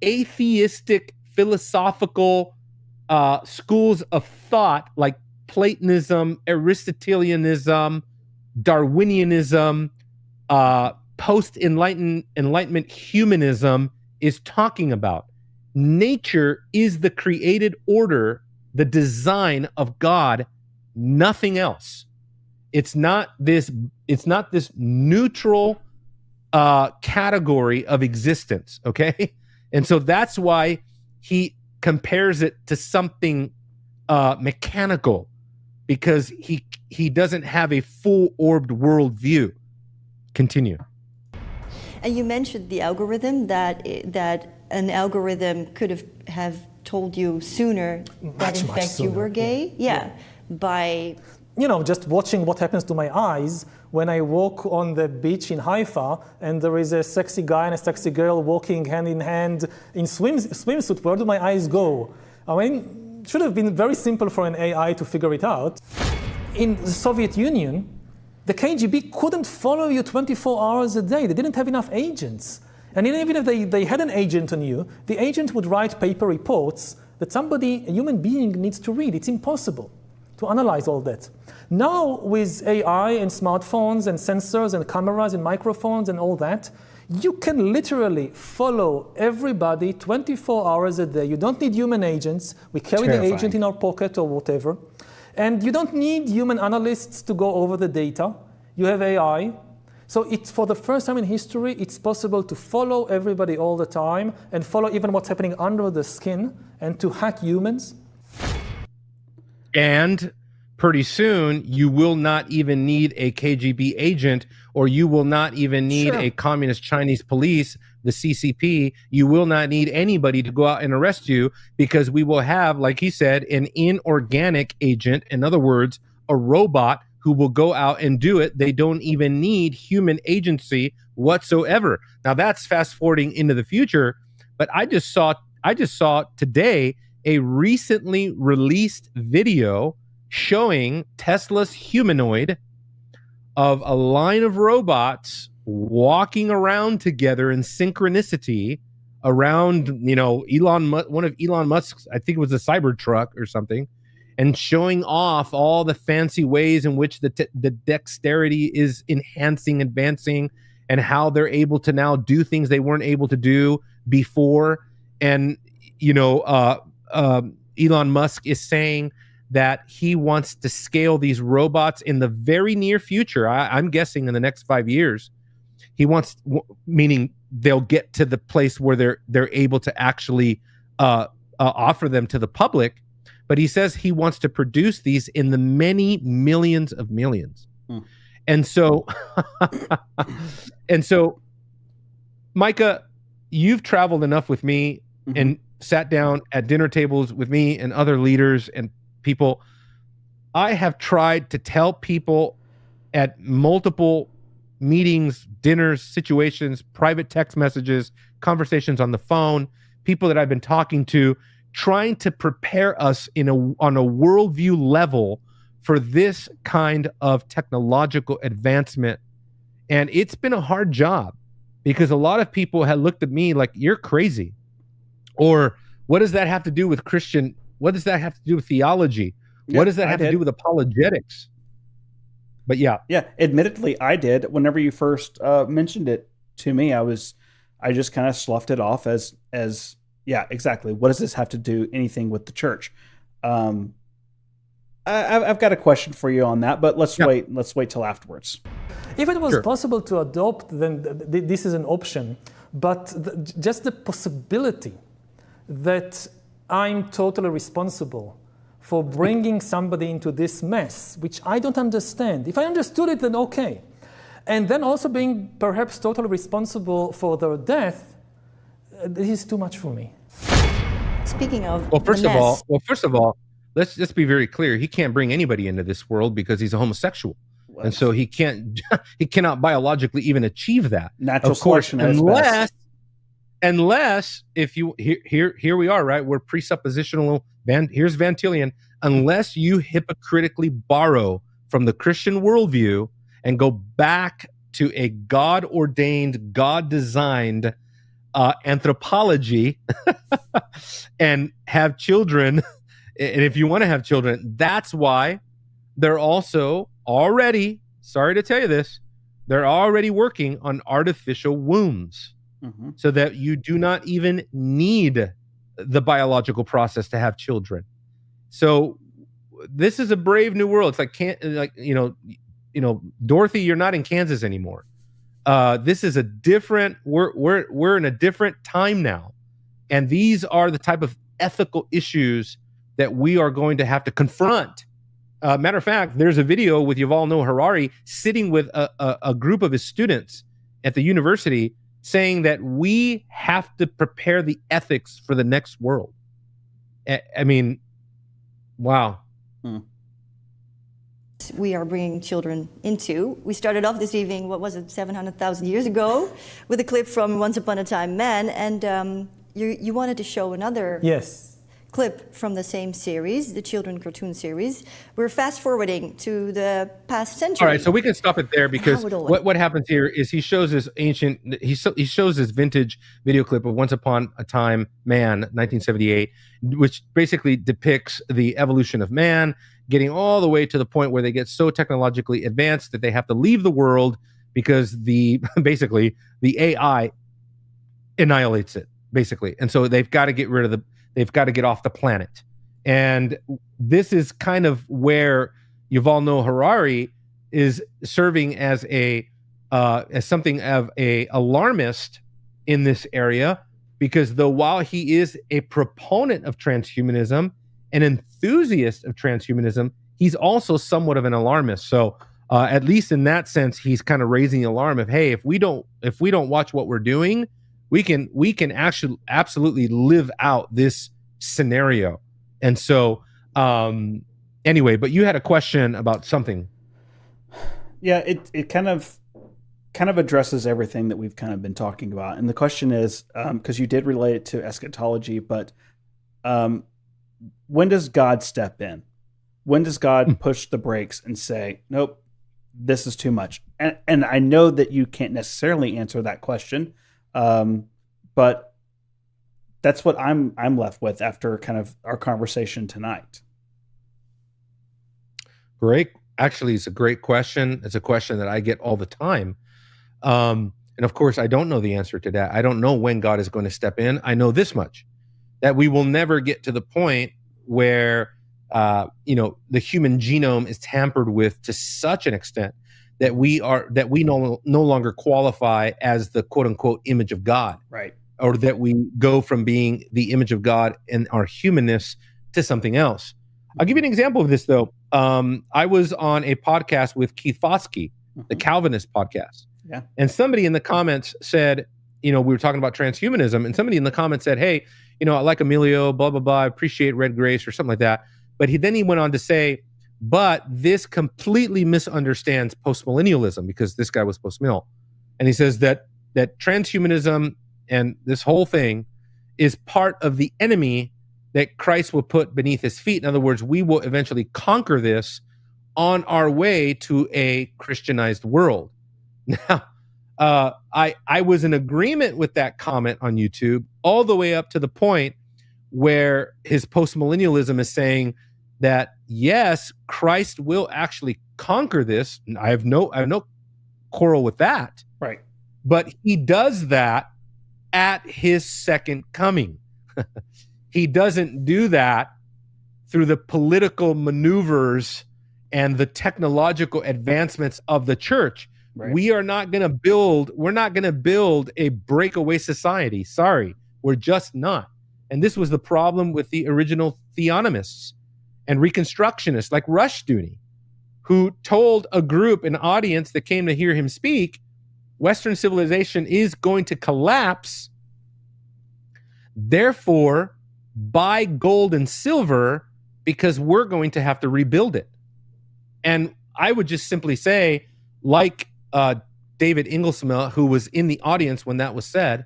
atheistic philosophical schools of thought like Platonism, Aristotelianism, Darwinianism, post-enlightenment humanism is talking about. Nature is the created order, the design of God, nothing else. It's not this neutral category of existence, okay? And so that's why he compares it to something mechanical, because he doesn't have a full-orbed worldview. Continue. And you mentioned the algorithm, that an algorithm could have told you sooner that in fact you were gay. Yeah. By just watching what happens to my eyes when I walk on the beach in Haifa and there is a sexy guy and a sexy girl walking hand in hand in swimsuit. Where do my eyes go? I mean, it should have been very simple for an AI to figure it out. In the Soviet Union, the KGB couldn't follow you 24 hours a day. They didn't have enough agents. And even if they had an agent on you, the agent would write paper reports that a human being, needs to read. It's impossible to analyze all that. Now, with AI and smartphones and sensors and cameras and microphones and all that, you can literally follow everybody 24 hours a day. You don't need human agents. We carry the agent in our pocket or whatever. And you don't need human analysts to go over the data. You have AI. So it's, for the first time in history, it's possible to follow everybody all the time and follow even what's happening under the skin and to hack humans. And pretty soon, you will not even need a KGB agent, or you will not even need a communist Chinese police, the CCP. You will not need anybody to go out and arrest you, because we will have, like he said, an inorganic agent. In other words, a robot who will go out and do it. They don't even need human agency whatsoever. Now that's fast forwarding into the future, but I just saw today a recently released video showing Tesla's humanoid of a line of robots walking around together in synchronicity around, one of Elon Musk's, I think it was a Cybertruck or something, and showing off all the fancy ways in which the dexterity is advancing, and how they're able to now do things they weren't able to do before. And Elon Musk is saying that he wants to scale these robots in the very near future. I'm guessing in the next 5 years. He wants, meaning they'll get to the place where they're able to actually offer them to the public. But he says he wants to produce these in the many millions of millions. And so, Micah, you've traveled enough with me and sat down at dinner tables with me and other leaders and people. I have tried to tell people at multiple meetings, dinners, situations, private text messages, conversations on the phone, people that I've been talking to, trying to prepare us on a worldview level for this kind of technological advancement. And it's been a hard job, because a lot of people had looked at me like, you're crazy. Or what does that have to do with Christian? What does that have to do with theology? What does that have to do with apologetics? But yeah. Admittedly, I did. Whenever you first mentioned it to me, I just kind of sloughed it off as yeah, exactly. What does this have to do anything with the church? I've got a question for you on that, but let's wait. Let's wait till afterwards. If it was possible to adopt, then this is an option. But just the possibility that I'm totally responsible for bringing somebody into this mess, which I don't understand. If I understood it, then okay. And then also being perhaps totally responsible for their death, this is too much for me. Speaking of first of all, let's just be very clear. He can't bring anybody into this world because he's a homosexual. What? And so he cannot biologically even achieve that. Natural selection, unless if you here we are, right? We're presuppositional. Here's Van Tillian. Unless you hypocritically borrow from the Christian worldview and go back to a God-ordained, God-designed anthropology and have children, and if you want to have children, that's why they're also already, sorry to tell you this, they're already working on artificial wombs, so that you do not even need the biological process to have children. So this is a brave new world. It's like Dorothy, you're not in Kansas anymore. This is a different. We're in a different time now, and these are the type of ethical issues that we are going to have to confront. Matter of fact, there's a video with Yuval Noah Harari sitting with a group of his students at the university, saying that we have to prepare the ethics for the next world. I mean, wow. We are bringing children into. We started off this evening, 700,000 years ago, with a clip from Once Upon a Time Man, and you wanted to show another clip from the same series, the children cartoon series. We're fast forwarding to the past century. All right, so we can stop it there, because what happens here is he shows his vintage video clip of Once Upon a Time Man, 1978, which basically depicts the evolution of man, getting all the way to the point where they get so technologically advanced that they have to leave the world because basically the AI annihilates it, basically. And so they've got to get off the planet. And this is kind of where Yuval Noah Harari is serving as something of a alarmist in this area, because while he is a proponent of transhumanism, an enthusiast of transhumanism, he's also somewhat of an alarmist. So at least in that sense, he's kind of raising the alarm of, hey, if we don't watch what we're doing, we can actually absolutely live out this scenario. And so anyway, but you had a question about something. Yeah, it kind of addresses everything that we've kind of been talking about. And the question is, because you did relate it to eschatology, but when does God step in? When does God push the brakes and say, nope, this is too much? And I know that you can't necessarily answer that question, but That's what I'm left with after kind of our conversation tonight. Great. Actually, it's a great question. It's a question that I get all the time. And of course, I don't know the answer to that. I don't know when God is going to step in. I know this much, that we will never get to the point where, the human genome is tampered with to such an extent that we no longer qualify as the quote unquote image of God. Right. Or that we go from being the image of God and our humanness to something else. I'll give you an example of this, though. I was on a podcast with Keith Foskey, the Calvinist podcast. Yeah. And somebody in the comments said, we were talking about transhumanism, and somebody in the comments said, hey, I like Emilio, blah, blah, blah, I appreciate Red Grace or something like that. But then he went on to say, but this completely misunderstands postmillennialism, because this guy was postmill. And he says that transhumanism and this whole thing is part of the enemy that Christ will put beneath his feet. In other words, we will eventually conquer this on our way to a Christianized world. Now, I was in agreement with that comment on YouTube all the way up to the point where his postmillennialism is saying that, yes, Christ will actually conquer this. I have no quarrel with that. Right. But he does that at his second coming. He doesn't do that through the political maneuvers and the technological advancements of the church. Right. We're not going to build a breakaway society. Sorry, we're just not. And this was the problem with the original theonomists and reconstructionists like Rushdoony, who told an audience that came to hear him speak, Western civilization is going to collapse. Therefore, buy gold and silver, because we're going to have to rebuild it. And I would just simply say, like David Inglesma, who was in the audience when that was said,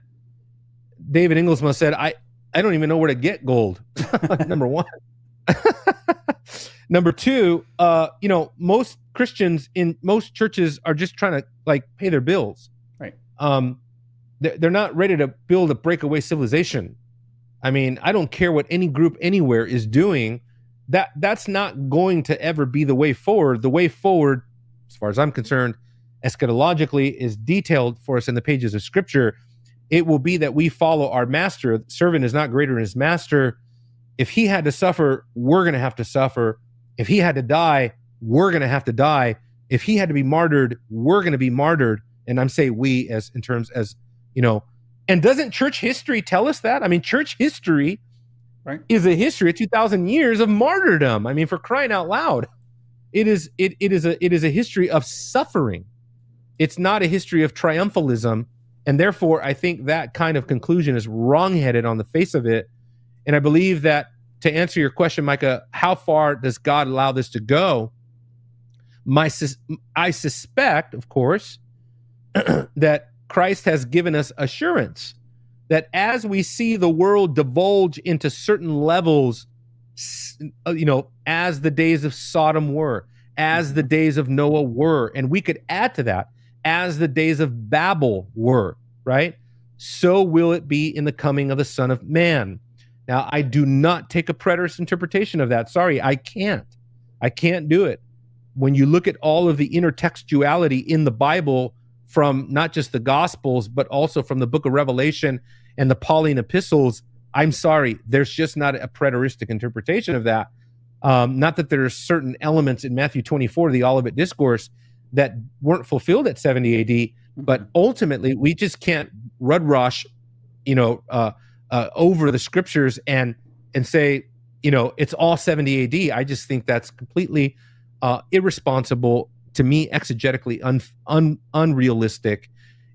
David Inglesma said, I don't even know where to get gold, number one. Number two, most Christians in most churches are just trying to pay their bills. Right. They're not ready to build a breakaway civilization. I mean, I don't care what any group anywhere is doing. That's not going to ever be the way forward. The way forward, as far as I'm concerned, eschatologically, is detailed for us in the pages of Scripture. It will be that we follow our master. The servant is not greater than his master. If he had to suffer, we're going to have to suffer. If he had to die, we're going to have to die. If he had to be martyred, we're going to be martyred. And I'm saying we as in terms as, and doesn't church history tell us that? I mean, church history is a history of 2,000 years of martyrdom. I mean, for crying out loud, it is a history of suffering. It's not a history of triumphalism. And therefore, I think that kind of conclusion is wrong-headed on the face of it. And I believe that, to answer your question, Micah, how far does God allow this to go? I suspect, of course, that Christ has given us assurance that as we see the world divulge into certain levels, as the days of Sodom were, as the days of Noah were, and we could add to that, as the days of Babel were, right? So will it be in the coming of the Son of Man. Now, I do not take a preterist interpretation of that. Sorry, I can't. I can't do it. When you look at all of the intertextuality in the Bible, from not just the Gospels, but also from the book of Revelation and the Pauline epistles, I'm sorry, there's just not a preteristic interpretation of that. Not that there are certain elements in Matthew 24, the Olivet Discourse, that weren't fulfilled at 70 AD, but ultimately we just can't rush, over the scriptures and say, it's all 70 AD. I just think that's completely irresponsible, to me, exegetically unrealistic.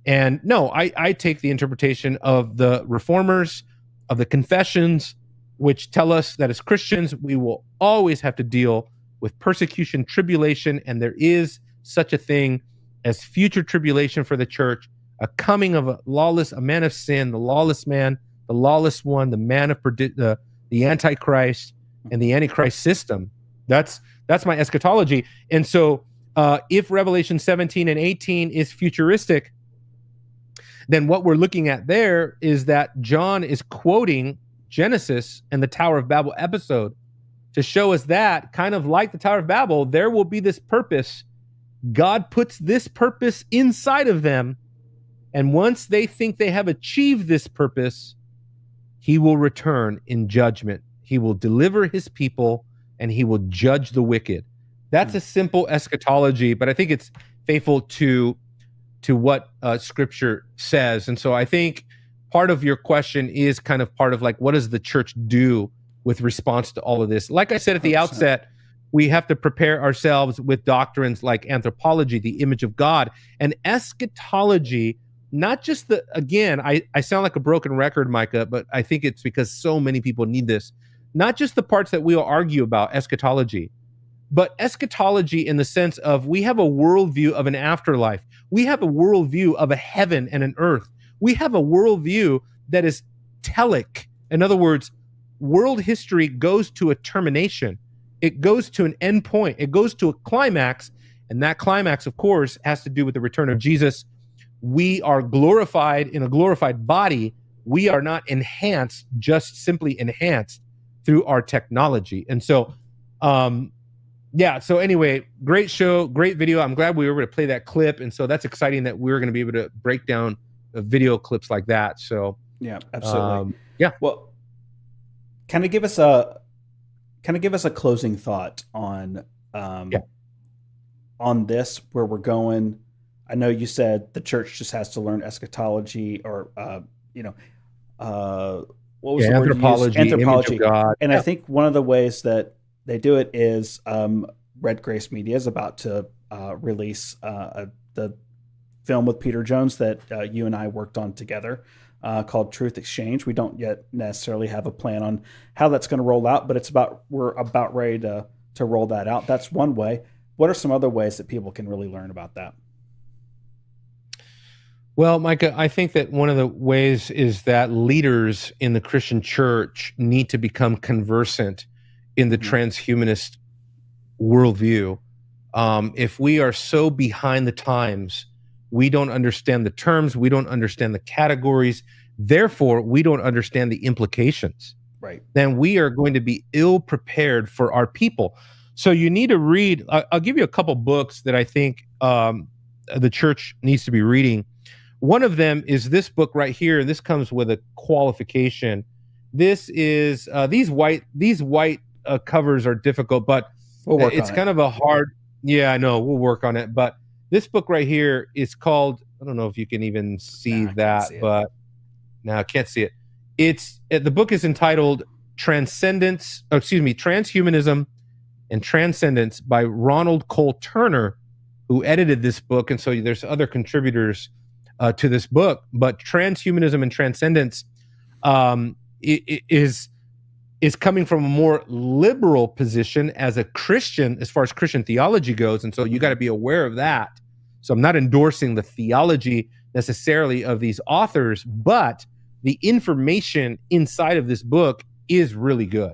And no, I take the interpretation of the reformers, of the confessions, which tell us that as Christians, we will always have to deal with persecution, tribulation, and there is such a thing as future tribulation for the church, a coming of a man of sin, the lawless man, the lawless one, the man of the Antichrist, and the Antichrist system. That's my eschatology. And so if Revelation 17 and 18 is futuristic, then what we're looking at there is that John is quoting Genesis and the Tower of Babel episode to show us that, kind of like the Tower of Babel, there will be this purpose. God puts this purpose inside of them, and once they think they have achieved this purpose, he will return in judgment. He will deliver his people, and he will judge the wicked. That's a simple eschatology, but I think it's faithful to what Scripture says. And so I think part of your question is kind of part of like, what does the church do with response to all of this? Like I said at the 100%. Outset, we have to prepare ourselves with doctrines like anthropology, the image of God, and eschatology. Not just I sound like a broken record, Micah, but I think it's because so many people need this. Not just the parts that we'll argue about, eschatology, but eschatology in the sense of we have a worldview of an afterlife. We have a worldview of a heaven and an earth. We have a worldview that is telic. In other words, world history goes to a termination. It goes to an end point. It goes to a climax. And that climax, of course, has to do with the return of Jesus. We are glorified in a glorified body. We are not enhanced, just simply enhanced through our technology. And so, so anyway, great show, great video. I'm glad we were able to play that clip. And so that's exciting that we're going to be able to break down video clips like that. So yeah, absolutely. Yeah. Well, kind of give us a closing thought on this, where we're going. I know you said the church just has to learn eschatology, or what was the word you used? Anthropology. Image of God. And I think one of the ways that they do it is Red Grace Media is about to release the film with Peter Jones that you and I worked on together, called Truth Exchange. We don't yet necessarily have a plan on how that's going to roll out, but we're about ready to roll that out. That's one way. What are some other ways that people can really learn about that? Well, Micah, I think that one of the ways is that leaders in the Christian church need to become conversant in the transhumanist worldview. If we are so behind the times, we don't understand the terms, we don't understand the categories, therefore we don't understand the implications. Right. Then we are going to be ill prepared for our people. So you need to read, I'll give you a couple books that I think the church needs to be reading. One of them is this book right here, and this comes with a qualification. This is these white covers are difficult, but it's kind of a hard. Yeah, I know. We'll work on it. But this book right here is called. I don't know if you can even see that, but no, I can't see it. The book is entitled Transhumanism and Transcendence by Ronald Cole Turner, who edited this book, and so there's other contributors to this book. But Transhumanism and Transcendence is coming from a more liberal position as a Christian, as far as Christian theology goes, and so you got to be aware of that. So I'm not endorsing the theology necessarily of these authors, but the information inside of this book is really good.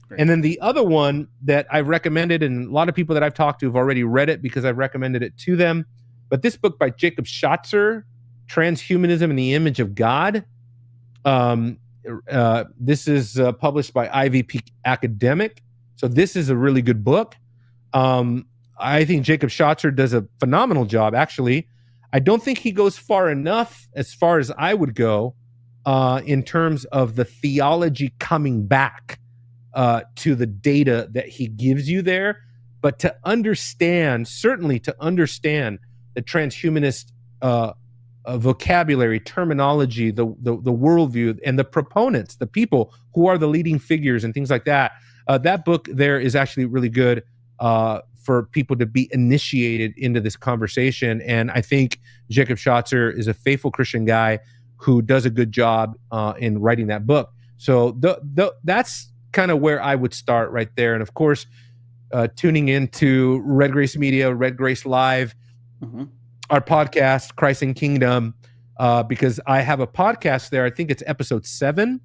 Great. And then the other one that I've recommended, and a lot of people that I've talked to have already read it because I've recommended it to them, but this book by Jacob Schatzer, Transhumanism and the Image of God. This is published by Ivy Peak Academic. So this is a really good book. I think Jacob Schatzer does a phenomenal job, actually. I don't think he goes far enough as far as I would go in terms of the theology coming back to the data that he gives you there. But to understand, certainly to understand the transhumanist vocabulary, terminology, the worldview, and the proponents, the people who are the leading figures and things like that. That book there is actually really good for people to be initiated into this conversation. And I think Jacob Schatzer is a faithful Christian guy who does a good job in writing that book. So that's kind of where I would start right there. And of course, tuning into Red Grace Media, Red Grace Live, our podcast, Christ and Kingdom, because I have a podcast there. I think it's episode 7.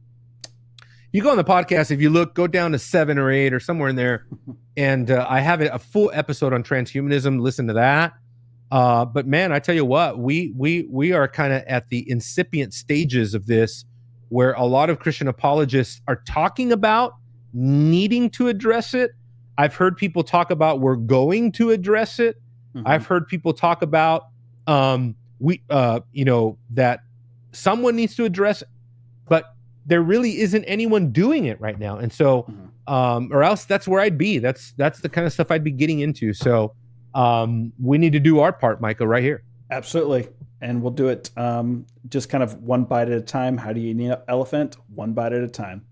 You go on the podcast, if you look, go down to 7 or 8 or somewhere in there, and I have a full episode on transhumanism. Listen to that. But man, I tell you what, we are kind of at the incipient stages of this, where a lot of Christian apologists are talking about needing to address it. I've heard people talk about we're going to address it. Mm-hmm. I've heard people talk about that someone needs to address it, but there really isn't anyone doing it right now. And so, or else that's where I'd be. That's the kind of stuff I'd be getting into. So we need to do our part, Micah, right here. Absolutely. And we'll do it just kind of one bite at a time. How do you eat an elephant? One bite at a time.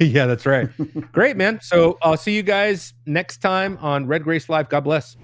Yeah, that's right. Great, man. So I'll see you guys next time on Red Grace Live. God bless.